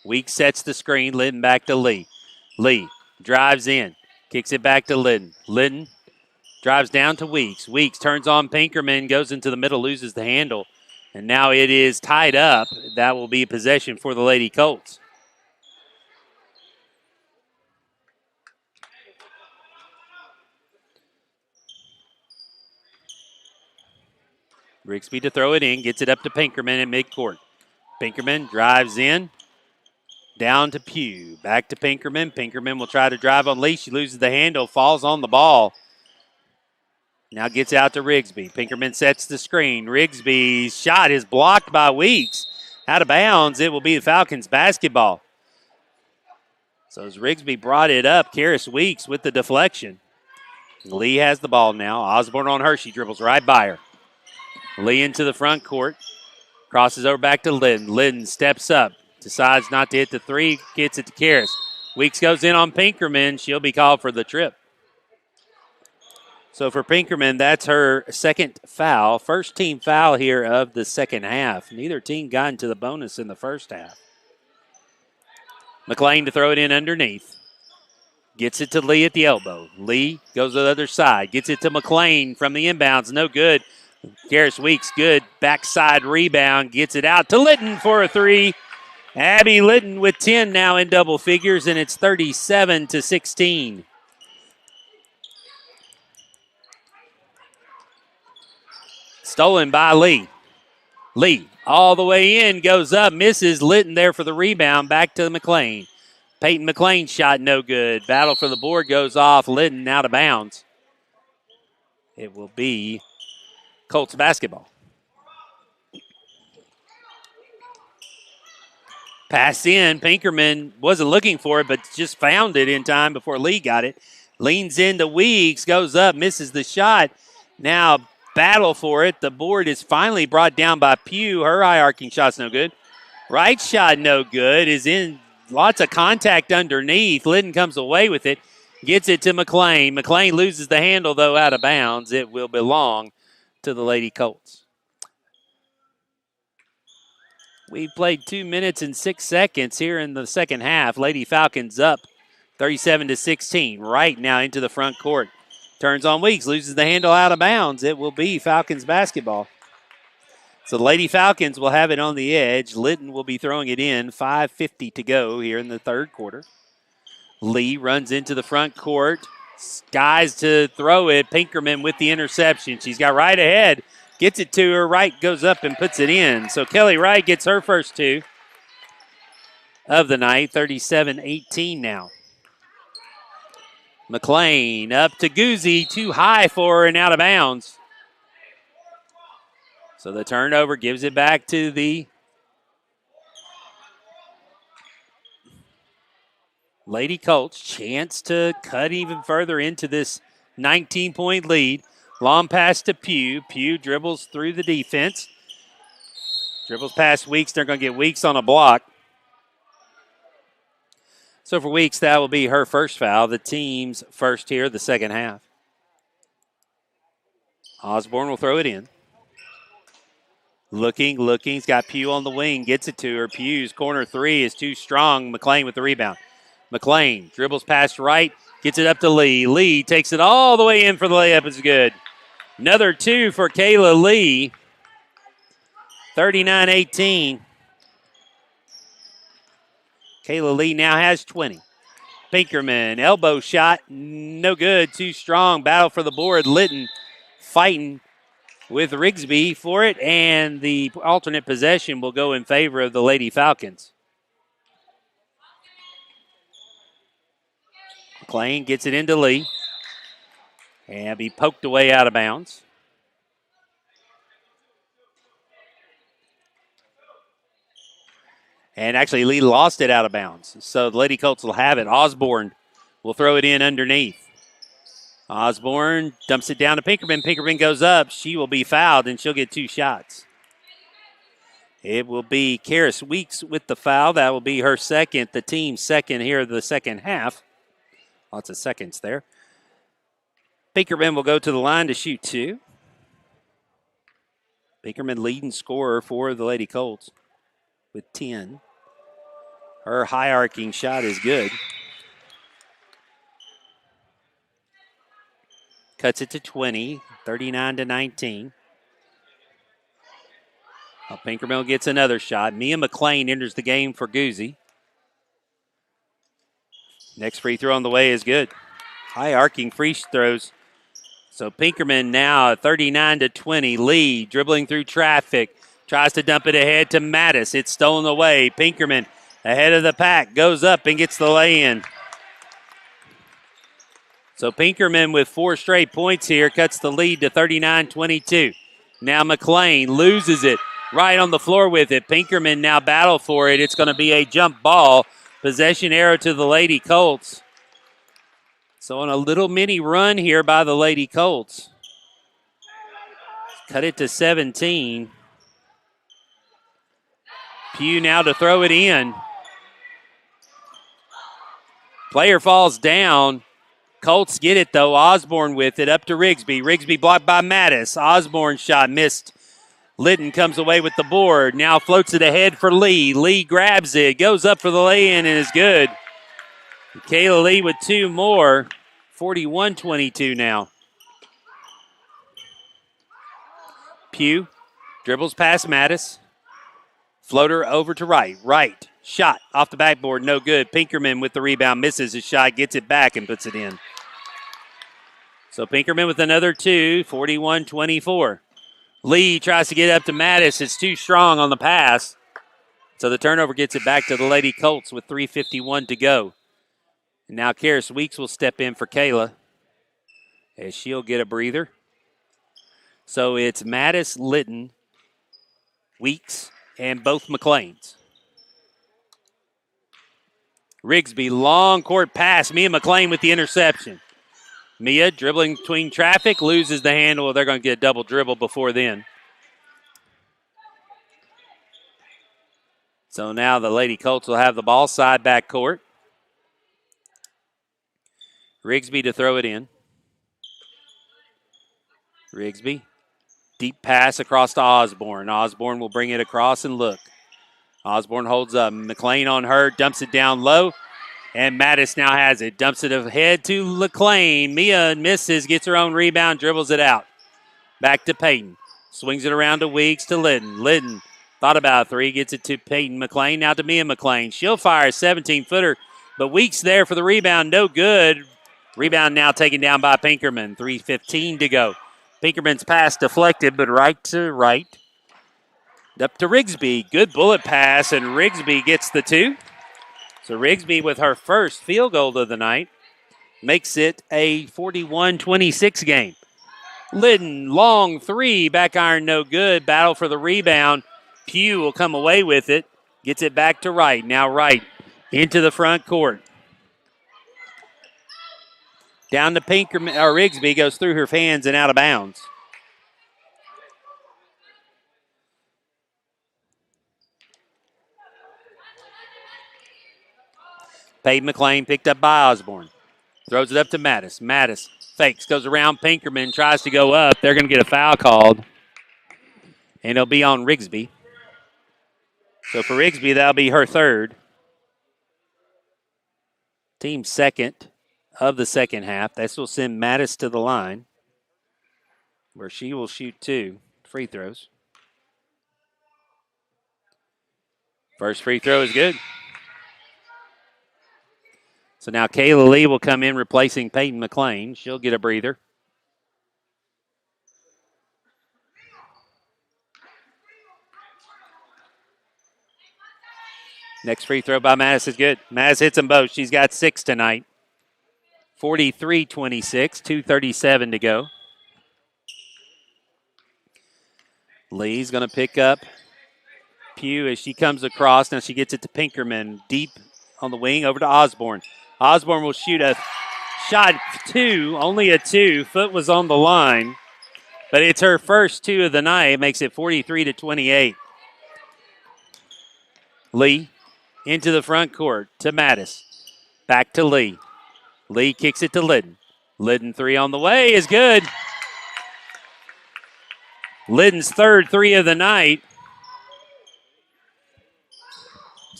Weeks sets the screen. Liddon back to Lee. Lee drives in. Kicks it back to Liddon. Liddon drives down to Weeks. Weeks turns on Pinkerman. Goes into the middle. Loses the handle. And now it is tied up. That will be possession for the Lady Colts. Rigsby to throw it in. Gets it up to Pinkerman at midcourt. Pinkerman drives in. Down to Pugh. Back to Pinkerman. Pinkerman will try to drive on Lee. She loses the handle. Falls on the ball. Now gets out to Rigsby. Pinkerman sets the screen. Rigsby's shot is blocked by Weeks. Out of bounds. It will be the Falcons basketball. So as Rigsby brought it up, Karis Weeks with the deflection. Lee has the ball now. Osborne on her. She dribbles right by her. Lee into the front court. Crosses over back to Liddon. Liddon steps up. Decides not to hit the three. Gets it to Karis. Weeks goes in on Pinkerman. She'll be called for the trip. So for Pinkerman, that's her second foul. First team foul here of the second half. Neither team got into the bonus in the first half. McLean to throw it in underneath. Gets it to Lee at the elbow. Lee goes to the other side. Gets it to McLean from the inbounds. No good. Karis Weeks, good. Backside rebound. Gets it out to Liddon for a three. Abby Liddon with 10 now in double figures, and it's 37-16. Stolen by Lee. Lee all the way in, goes up, misses. Liddon there for the rebound. Back to McLean. Peyton McLean's shot no good. Battle for the board goes off. Liddon out of bounds. It will be Colts basketball. Pass in. Pinkerman wasn't looking for it, but just found it in time before Lee got it. Leans into Weeks, goes up, misses the shot. Now battle for it. The board is finally brought down by Pugh. Her high arcing shot's no good. Right shot no good. Is in lots of contact underneath. Liddon comes away with it. Gets it to McLean. McLean loses the handle, though, out of bounds. It will belong to the Lady Colts. We played 2 minutes and 6 seconds here in the second half. Lady Falcons up 37-16. Right now into the front court. Turns on Weeks, loses the handle out of bounds. It will be Falcons basketball. So the Lady Falcons will have it on the edge. Liddon will be throwing it in. 5:50 to go here in the third quarter. Lee runs into the front court. Skies to throw it. Pinkerman with the interception. She's got Wright ahead. Gets it to her. Wright goes up and puts it in. So Kelly Wright gets her first two of the night. 37-18 now. McLean up to Guzzi. Too high for her and out of bounds. So the turnover gives it back to the Lady Colts. Chance to cut even further into this 19-point lead. Long pass to Pugh. Pugh dribbles through the defense. Dribbles past Weeks. They're going to get Weeks on a block. So for Weeks, that will be her first foul. The team's first here, the second half. Osborne will throw it in. Looking. He's got Pugh on the wing. Gets it to her. Pugh's corner three is too strong. McLean with the rebound. McLean dribbles past right. Gets it up to Lee. Lee takes it all the way in for the layup. It's good. Another two for Kayla Lee. 39-18. Kayla Lee now has 20. Pinkerman, elbow shot, no good, too strong. Battle for the board. Litton fighting with Rigsby for it, and the alternate possession will go in favor of the Lady Falcons. McLean gets it into Lee, and be poked away out of bounds. And actually, Lee lost it out of bounds. So the Lady Colts will have it. Osborne will throw it in underneath. Osborne dumps it down to Pinkerman. Pinkerman goes up. She will be fouled, and she'll get two shots. It will be Karis Weeks with the foul. That will be her second, the team's second here of the second half. Lots of seconds there. Pinkerman will go to the line to shoot two. Pinkerman leading scorer for the Lady Colts with 10. Her high arcing shot is good. Cuts it to 20, 39-19. Pinkerman gets another shot. Mia McLean enters the game for Guzzi. Next free throw on the way is good. High arcing free throws. So Pinkerman now 39-20. Lee dribbling through traffic. Tries to dump it ahead to Mattis. It's stolen away. Pinkerman ahead of the pack. Goes up and gets the lay-in. So Pinkerman with 4 straight points here cuts the lead to 39-22. Now McLean loses it. Right on the floor with it. Pinkerman now battle for it. It's going to be a jump ball. Possession arrow to the Lady Colts. So on a little mini run here by the Lady Colts. Cut it to 17. Pugh now to throw it in. Player falls down. Colts get it though. Osborne with it up to Rigsby. Rigsby blocked by Mattis. Osborne's shot missed. Litton comes away with the board. Now floats it ahead for Lee. Lee grabs it. Goes up for the lay-in and is good. Kayla Lee with 2 more. 41-22 now. Pugh dribbles past Mattis. Floater over to right. Right. Shot off the backboard. No good. Pinkerman with the rebound. Misses his shot. Gets it back and puts it in. So Pinkerman with another 2. 41-24. Lee tries to get up to Mattis. It's too strong on the pass. So the turnover gets it back to the Lady Colts with 3:51 to go. And now Karis Weeks will step in for Kayla as she'll get a breather. So it's Mattis, Litton, Weeks, and both McLeans. Rigsby, long court pass. Mia McLean with the interception. Mia dribbling between traffic, loses the handle. They're going to get a double dribble before then. So now the Lady Colts will have the ball side back court. Rigsby to throw it in. Rigsby. Deep pass across to Osborne. Osborne will bring it across and look. Osborne holds up. McLean on her, dumps it down low. And Mattis now has it. Dumps it ahead to McLean. Mia misses, gets her own rebound, dribbles it out. Back to Peyton. Swings it around to Weeks to Litton. Litton thought about a 3, gets it to Peyton McLean. Now to Mia McLean. She'll fire a 17-footer, but Weeks there for the rebound. No good. Rebound now taken down by Pinkerman. 3:15 to go. Pinkerman's pass deflected, but right to right. Up to Rigsby. Good bullet pass, and Rigsby gets the 2. So Rigsby with her first field goal of the night makes it a 41-26 game. Litton, long 3, back iron no good. Battle for the rebound. Pugh will come away with it. Gets it back to right. Now right into the front court. Down to Pinkerman, or Rigsby goes through her hands and out of bounds. Peyton McLean picked up by Osborne. Throws it up to Mattis. Mattis fakes, goes around Pinkerman, tries to go up. They're going to get a foul called. and it'll be on Rigsby. So for Rigsby, that'll be her third. Team second of the second half. This will send Mattis to the line, where she will shoot 2 free throws. First free throw is good. So now Kayla Lee will come in replacing Peyton McLean. She'll get a breather. Next free throw by Mattis is good. Mattis hits them both. She's got 6 tonight. 43-26, 2:37 to go. Lee's going to pick up Pugh as she comes across. Now she gets it to Pinkerman. Deep on the wing over to Osborne. Osborne will shoot a shot 2, only a 2. Foot was on the line, but it's her first 2 of the night. It makes it 43-28. Lee into the front court to Mattis. Back to Lee. Lee kicks it to Liddon. Liddon 3 on the way is good. Liddon's third 3 of the night.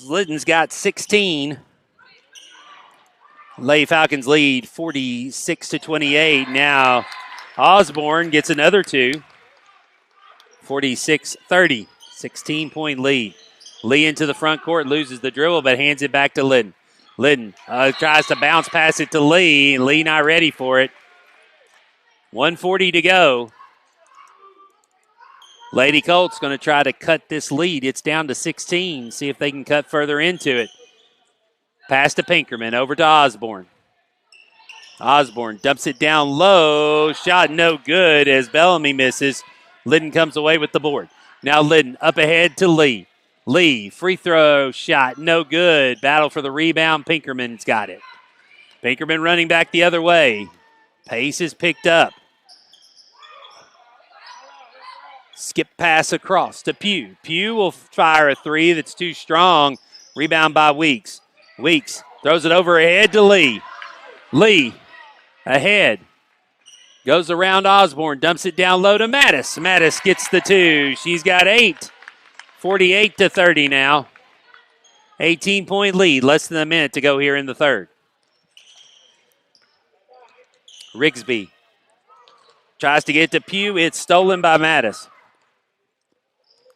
Liddon's got 16. Lady Falcons lead 46-28. Now Osborne gets another 2. 46-30. 16-point lead. Lee into the front court, loses the dribble, but hands it back to Liddon. Liddon tries to bounce pass it to Lee, and Lee not ready for it. 1:40 to go. Lady Colts going to try to cut this lead. It's down to 16. See if they can cut further into it. Pass to Pinkerman, over to Osborne. Osborne dumps it down low. Shot no good as Bellamy misses. Liddon comes away with the board. Now Liddon up ahead to Lee. Lee, free throw shot, no good. Battle for the rebound. Pinkerman's got it. Pinkerman running back the other way. Pace is picked up. Skip pass across to Pugh. Pugh will fire a 3 that's too strong. Rebound by Weeks. Weeks throws it over ahead to Lee. Lee ahead. Goes around Osborne, dumps it down low to Mattis. Mattis gets the 2. She's got 8. 48-30 now. 18-point lead, less than a minute to go here in the third. Rigsby tries to get to Pugh. It's stolen by Mattis.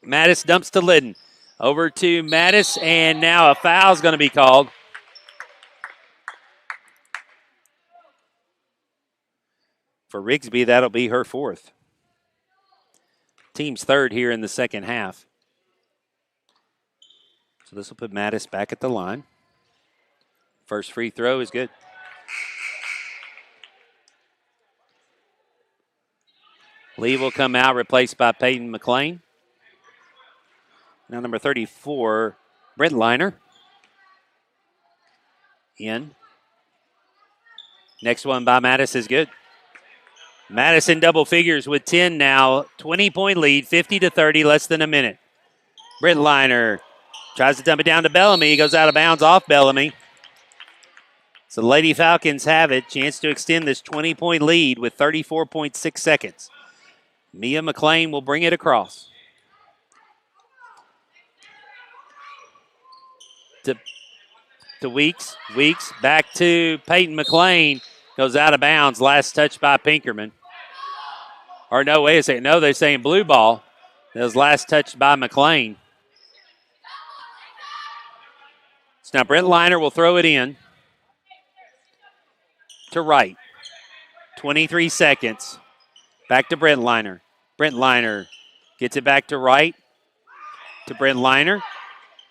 Mattis dumps to Liddon. Over to Mattis, and now a foul's going to be called. For Rigsby, that'll be her 4th. Team's 3rd here in the second half. So this will put Mattis back at the line. First free throw is good. Lee will come out, replaced by Peyton McLean. Now number 34, Brent Liner. In. Next one by Mattis is good. Mattis in double figures with 10 now. 20-point lead, 50-30, less than a minute. Brent Liner tries to dump it down to Bellamy. He goes out of bounds off Bellamy. So the Lady Falcons have it. Chance to extend this 20-point lead with 34.6 seconds. Mia McLean will bring it across. To Weeks. Weeks back to Peyton McLean. Goes out of bounds. Last touch by Pinkerman. Or no, wait a second. No, they're saying blue ball. That was last touch by McLean. So now Brent Liner will throw it in to Wright. 23 seconds. Back to Brent Liner. Brent Liner gets it back to Wright. To Brent Liner.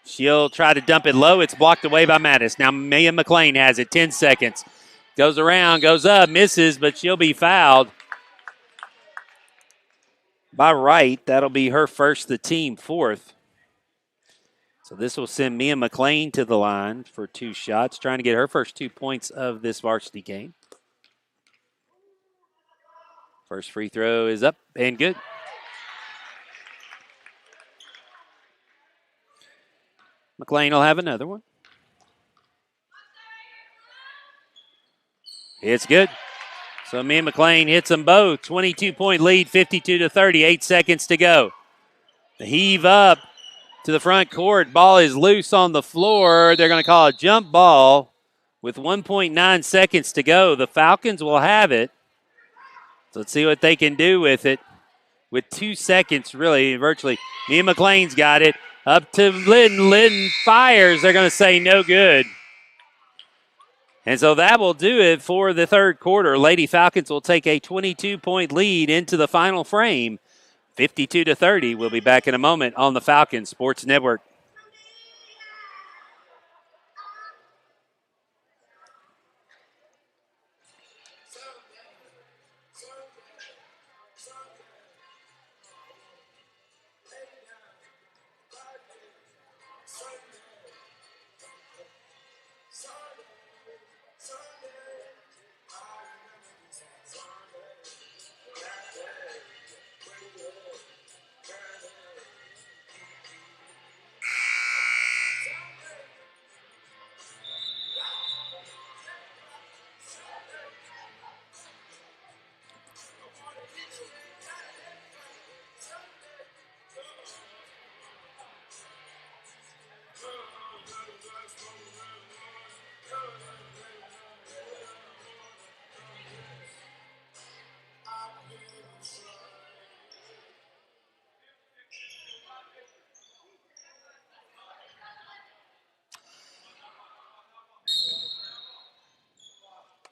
She'll try to dump it low. It's blocked away by Mattis. Now Mia McLean has it. 10 seconds. Goes around, goes up, misses, but she'll be fouled by Wright. That'll be her first, the team 4th. So this will send Mia McLean to the line for 2 shots, trying to get her first 2 points of this varsity game. First free throw is up and good. McLean will have another one. It's good. So Mia McLean hits them both. 22-point lead, 52-30, 8 seconds to go. heave up to the front court. Ball is loose on the floor. They're going to call a jump ball with 1.9 seconds to go. The Falcons will have it. So let's see what they can do with it. With 2 seconds, really, virtually. Mia McLean's got it. Up to Lytton. Lytton fires. They're going to say no good. And so that will do it for the third quarter. Lady Falcons will take a 22-point lead into the final frame. 52-30. We'll be back in a moment on the Falcons Sports Network.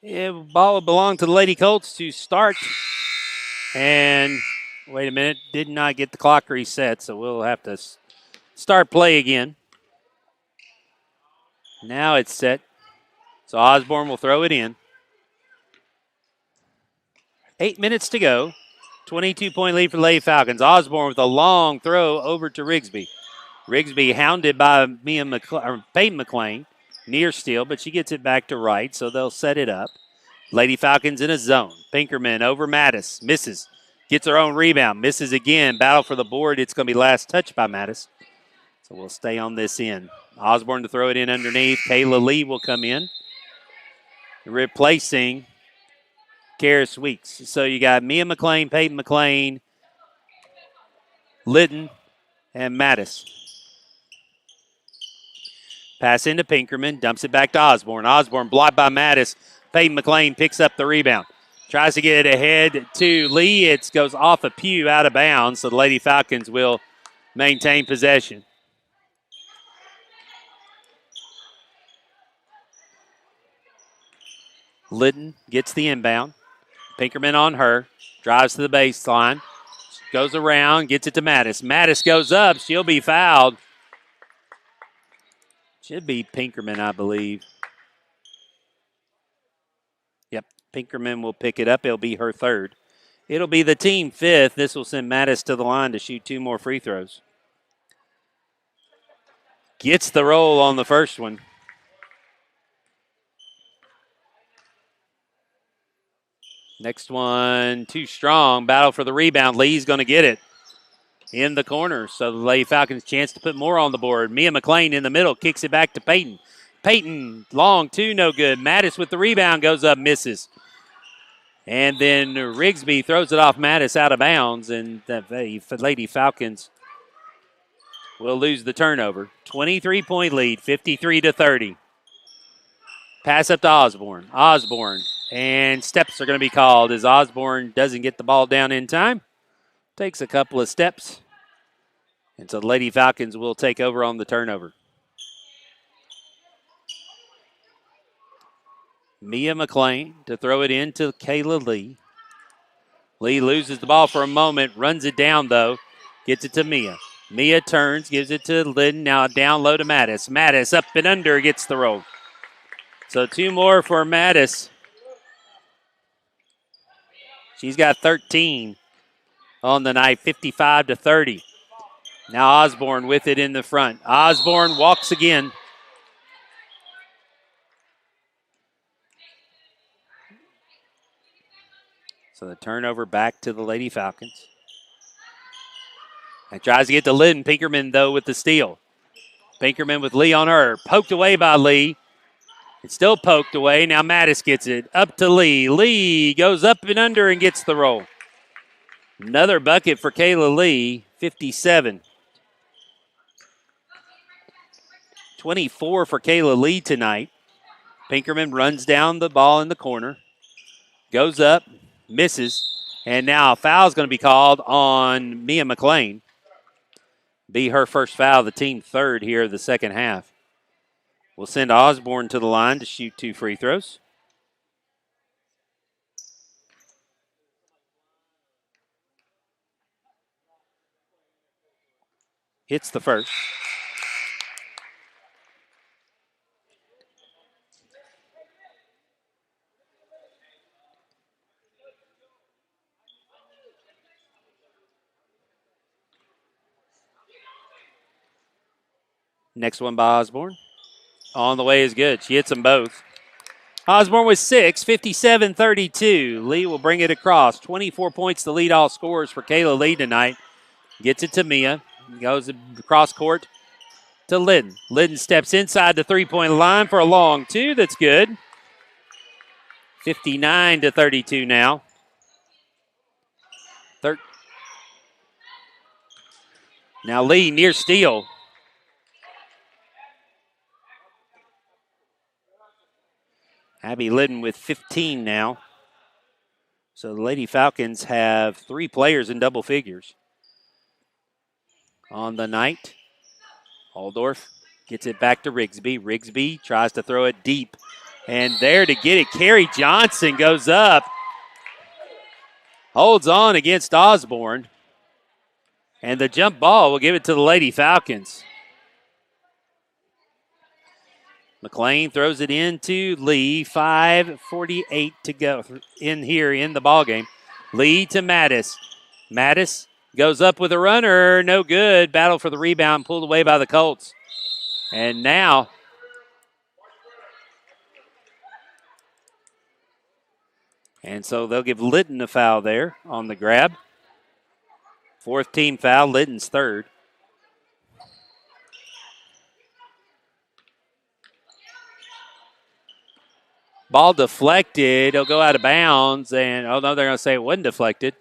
Yeah, ball will belong to the Lady Colts to start. And wait a minute, did not get the clock reset, so we'll have to start play again. Now it's set. So Osborne will throw it in. 8 minutes to go. 22-point lead for the Lady Falcons. Osborne with a long throw over to Rigsby. Rigsby hounded by Peyton McLean. Near steal, but she gets it back to right, so they'll set it up. Lady Falcons in a zone. Pinkerman over Mattis. Misses. Gets her own rebound. Misses again. Battle for the board. It's going to be last touch by Mattis. So we'll stay on this end. Osborne to throw it in underneath. Kayla Lee will come in, replacing Karis Weeks. So you got Mia McLean, Peyton McLean, Lytton, and Mattis. Pass into Pinkerman, dumps it back to Osborne. Osborne blocked by Mattis. Peyton McLean picks up the rebound. Tries to get it ahead to Lee. It goes off a pew out of bounds, so the Lady Falcons will maintain possession. Lytton gets the inbound. Pinkerman on her. Drives to the baseline. Goes around, gets it to Mattis. Mattis goes up. She'll be fouled. Should be Pinkerman, I believe. Yep, Pinkerman will pick it up. It'll be her third. It'll be the team fifth. This will send Mattis to the line to shoot 2 more free throws. Gets the roll on the first one. Next one, too strong. Battle for the rebound. Lee's going to get it in the corner. So the Lady Falcons chance to put more on the board. Mia McLean in the middle, kicks it back to Peyton. Peyton, long two, no good. Mattis with the rebound, goes up, misses. And then Rigsby throws it off Mattis out of bounds, and the Lady Falcons will lose the turnover. 23-point lead, 53-30. Pass up to Osborne. Osborne, and steps are going to be called as Osborne doesn't get the ball down in time. Takes a couple of steps. And so the Lady Falcons will take over on the turnover. Mia McLean to throw it in to Kayla Lee. Lee loses the ball for a moment, runs it down though, gets it to Mia. Mia turns, gives it to Lytton, now down low to Mattis. Mattis up and under, gets the roll. So 2 more for Mattis. She's got 13 on the night, 55-30. Now Osborne with it in the front. Osborne walks again. So the turnover back to the Lady Falcons. And tries to get to Lytton. Pinkerman, though, with the steal. Pinkerman with Lee on her. Poked away by Lee. It's still poked away. Now Mattis gets it. Up to Lee. Lee goes up and under and gets the roll. Another bucket for Kayla Lee, 57. 24 for Kayla Lee tonight. Pinkerman runs down the ball in the corner. Goes up, misses, and now a foul is going to be called on Mia McLean. Be her first foul, the team third here of the second half. We'll send Osborne to the line to shoot 2 free throws. Hits the first. Next one by Osborne. On the way is good. She hits them both. Osborne with 6, 57-32. Lee will bring it across. 24 points to lead all scorers for Kayla Lee tonight. Gets it to Mia. Goes across court to Liddon. Liddon steps inside the three-point line for a long 2. That's good. 59-32 now. Now Lee near steal. Abby Liddon with 15 now. So the Lady Falcons have 3 players in double figures. On the night, Aldorf gets it back to Rigsby. Rigsby tries to throw it deep. And there to get it, Carrie Johnson goes up. Holds on against Osborne. And the jump ball will give it to the Lady Falcons. McLean throws it into Lee. 5:48 to go in here in the ballgame. Lee to Mattis. Mattis goes up with a runner. No good. Battle for the rebound. Pulled away by the Colts. And now so they'll give Liddon a foul there on the grab. 4th team foul. Liddon's 3rd. Ball deflected. It'll go out of bounds. And, oh, no, they're going to say it wasn't deflected.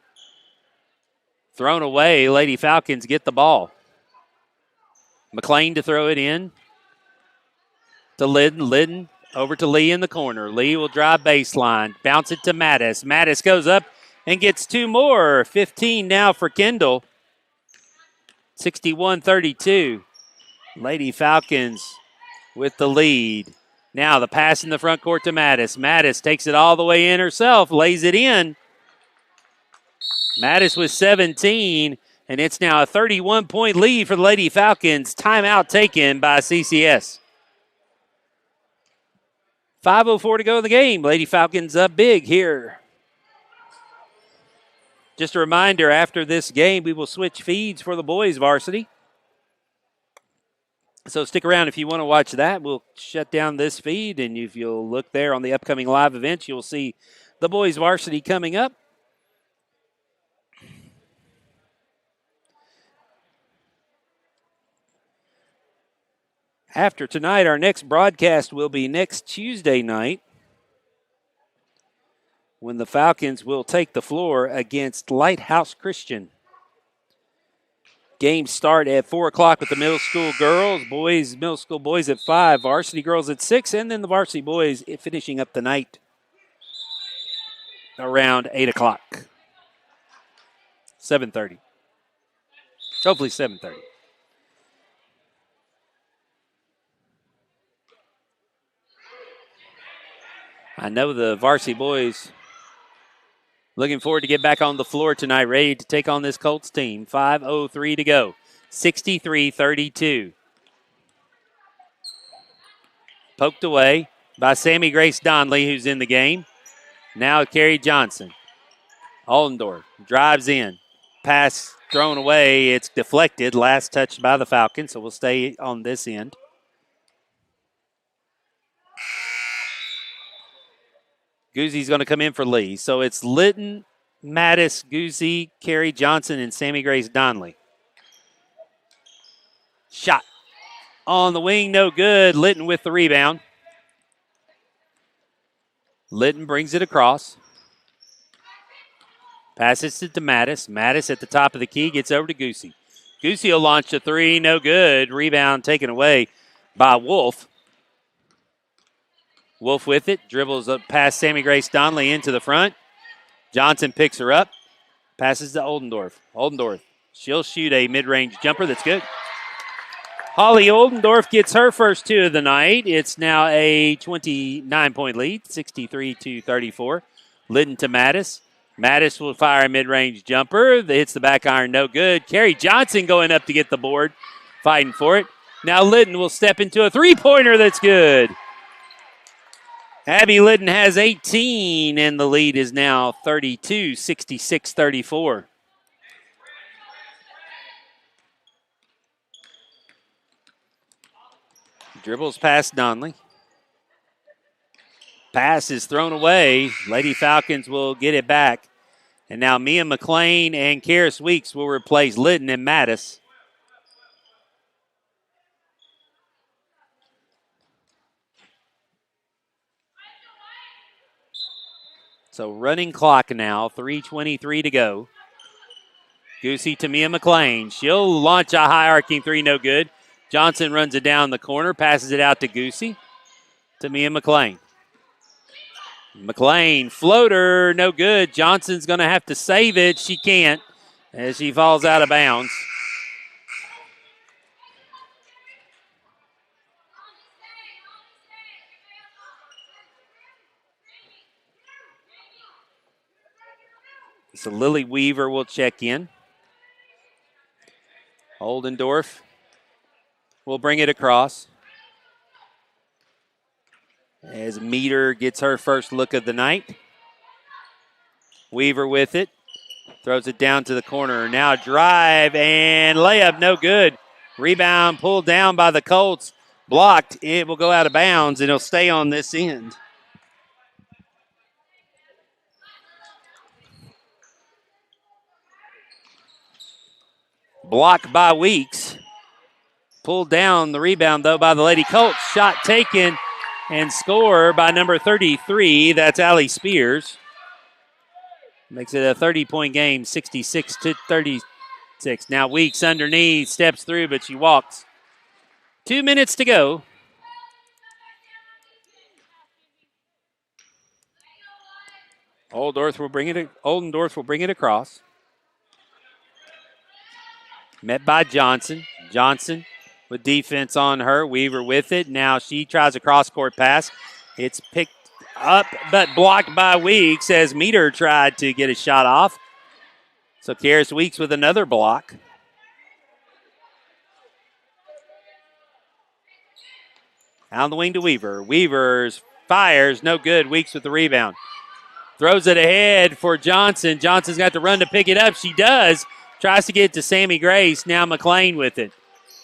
Thrown away. Lady Falcons get the ball. McLean to throw it in to Liddon. Liddon over to Lee in the corner. Lee will drive baseline. Bounce it to Mattis. Mattis goes up and gets 2 more. 15 now for Kendall. 61-32. Lady Falcons with the lead. Now the pass in the front court to Mattis. Mattis takes it all the way in herself, lays it in. Mattis with 17, and it's now a 31-point lead for the Lady Falcons. Timeout taken by CCS. 5:04 to go in the game. Lady Falcons up big here. Just a reminder, after this game, we will switch feeds for the boys varsity. So stick around if you want to watch that. We'll shut down this feed, and if you'll look there on the upcoming live events, you'll see the boys varsity coming up. After tonight, our next broadcast will be next Tuesday night when the Falcons will take the floor against Lighthouse Christian. Games start at 4 o'clock with the middle school girls. Middle school boys at 5. Varsity girls at 6. And then the varsity boys finishing up the night around 8 o'clock. 7:30. Hopefully 7:30. I know the varsity boys looking forward to get back on the floor tonight, ready to take on this Colts team. 5:03 to go. 63-32. Poked away by Sammy Grace Donley, who's in the game. Now Carrie Johnson. Ollendorf drives in. Pass thrown away. It's deflected. Last touched by the Falcons, so we'll stay on this end. Guzzi's going to come in for Lee. So it's Litton, Mattis, Guzzi, Carrie Johnson, and Sammy Grace Donley. Shot on the wing, no good. Litton with the rebound. Litton brings it across. Passes it to Mattis. Mattis at the top of the key gets over to Guzzi. Guzzi will launch a 3, no good. Rebound taken away by Wolf. Wolf with it, dribbles up past Sammy Grace Donnelly into the front. Johnson picks her up, passes to Oldendorf. Oldendorf, she'll shoot a mid-range jumper that's good. Holly Oldendorf gets her first two of the night. It's now a 29-point lead, 63-34. Lytton to Mattis. Mattis will fire a mid-range jumper that hits the back iron, no good. Carrie Johnson going up to get the board, fighting for it. Now Lytton will step into a three-pointer that's good. Abby Lytton has 18, and the lead is now 32, 66-34. Dribbles past Donnelly. Pass is thrown away. Lady Falcons will get it back. And now Mia McLean and Karis Weeks will replace Lytton and Mattis. So running clock now, 3:23 to go. Goosey to Mia McLean. She'll launch a high arcing three, no good. Johnson runs it down the corner, passes it out to Goosey. To Mia McLean. McLean, floater, no good. Johnson's going to have to save it. She can't as she falls out of bounds. So Lily Weaver will check in. Oldendorf will bring it across. As Meter gets her first look of the night. Weaver with it. Throws it down to the corner. Now drive and layup, no good. Rebound pulled down by the Colts. Blocked. It will go out of bounds and it'll stay on this end. Blocked by Weeks. Pulled down the rebound, though, by the Lady Colts. Shot taken and score by number 33. That's Allie Spears. Makes it a 30-point game, 66-36. Now Weeks underneath, steps through, but she walks. 2 minutes to go. Oldendorf will bring it across. Met by Johnson. Johnson with defense on her. Weaver with it. Now she tries a cross-court pass. It's picked up but blocked by Weeks as Meter tried to get a shot off. So Karis Weeks with another block. On the wing to Weaver. Weaver's fires, no good. Weeks with the rebound. Throws it ahead for Johnson. Johnson's got to run to pick it up. She does. Tries to get it to Sammy Grace. Now McLean with it.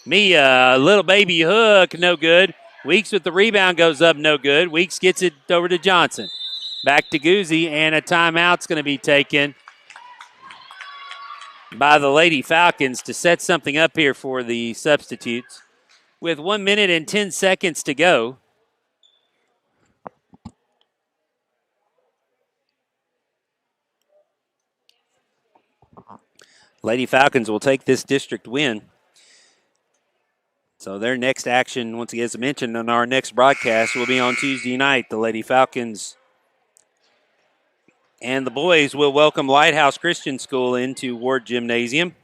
Mia, little baby hook, no good. Weeks with the rebound goes up, no good. Weeks gets it over to Johnson. Back to Guzzi, and a timeout's going to be taken by the Lady Falcons to set something up here for the substitutes. With 1 minute and 10 seconds to go. Lady Falcons will take this district win. So their next action, once again, as mentioned on our next broadcast, will be on Tuesday night. The Lady Falcons and the boys will welcome Lighthouse Christian School into Ward Gymnasium.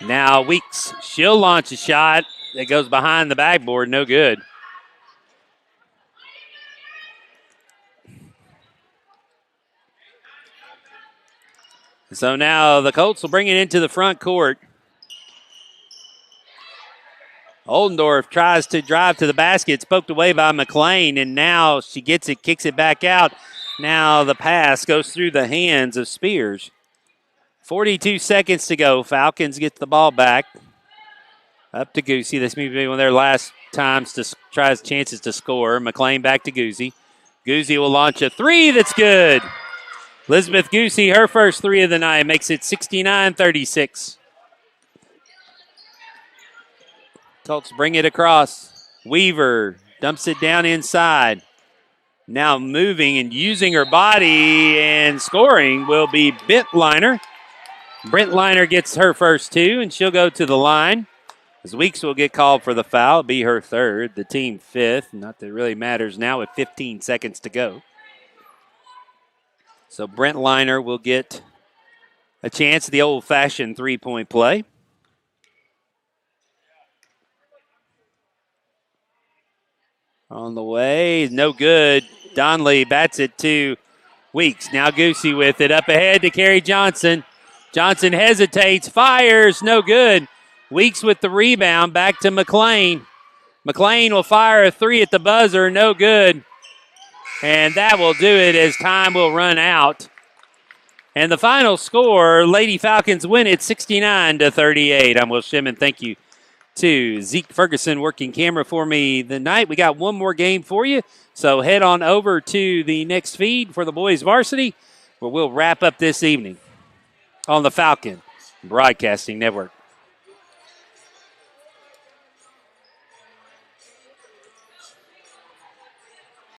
Now Weeks, she'll launch a shot that goes behind the backboard, no good. So now the Colts will bring it into the front court. Oldendorf tries to drive to the basket. It's poked away by McLean, and now she gets it, kicks it back out. Now the pass goes through the hands of Spears. 42 seconds to go. Falcons get the ball back. Up to Goosey. This may be one of their last times to try his chances to score. McLean back to Goosey. Goosey will launch a three that's good. Elizabeth Goosey, her first three of the night, makes it 69-36. Colts bring it across. Weaver dumps it down inside. Now moving and using her body and scoring will be Bentliner. Bentliner gets her first 2, and she'll go to the line. As Weeks will get called for the foul, be her 3rd, the team 5th. Not that it really matters now with 15 seconds to go. So Brent Liner will get a chance at the old-fashioned 3-point play. On the way, no good. Donley bats it to Weeks. Now Goosey with it up ahead to Carrie Johnson. Johnson hesitates, fires, no good. Weeks with the rebound, back to McLean. McLean will fire a 3 at the buzzer, no good. And that will do it as time will run out. And the final score, Lady Falcons win it 69-38. I'm Will Shimon. Thank you to Zeke Ferguson working camera for me tonight. We got one more game for you, so head on over to the next feed for the boys varsity, where we'll wrap up this evening on the Falcon Broadcasting Network.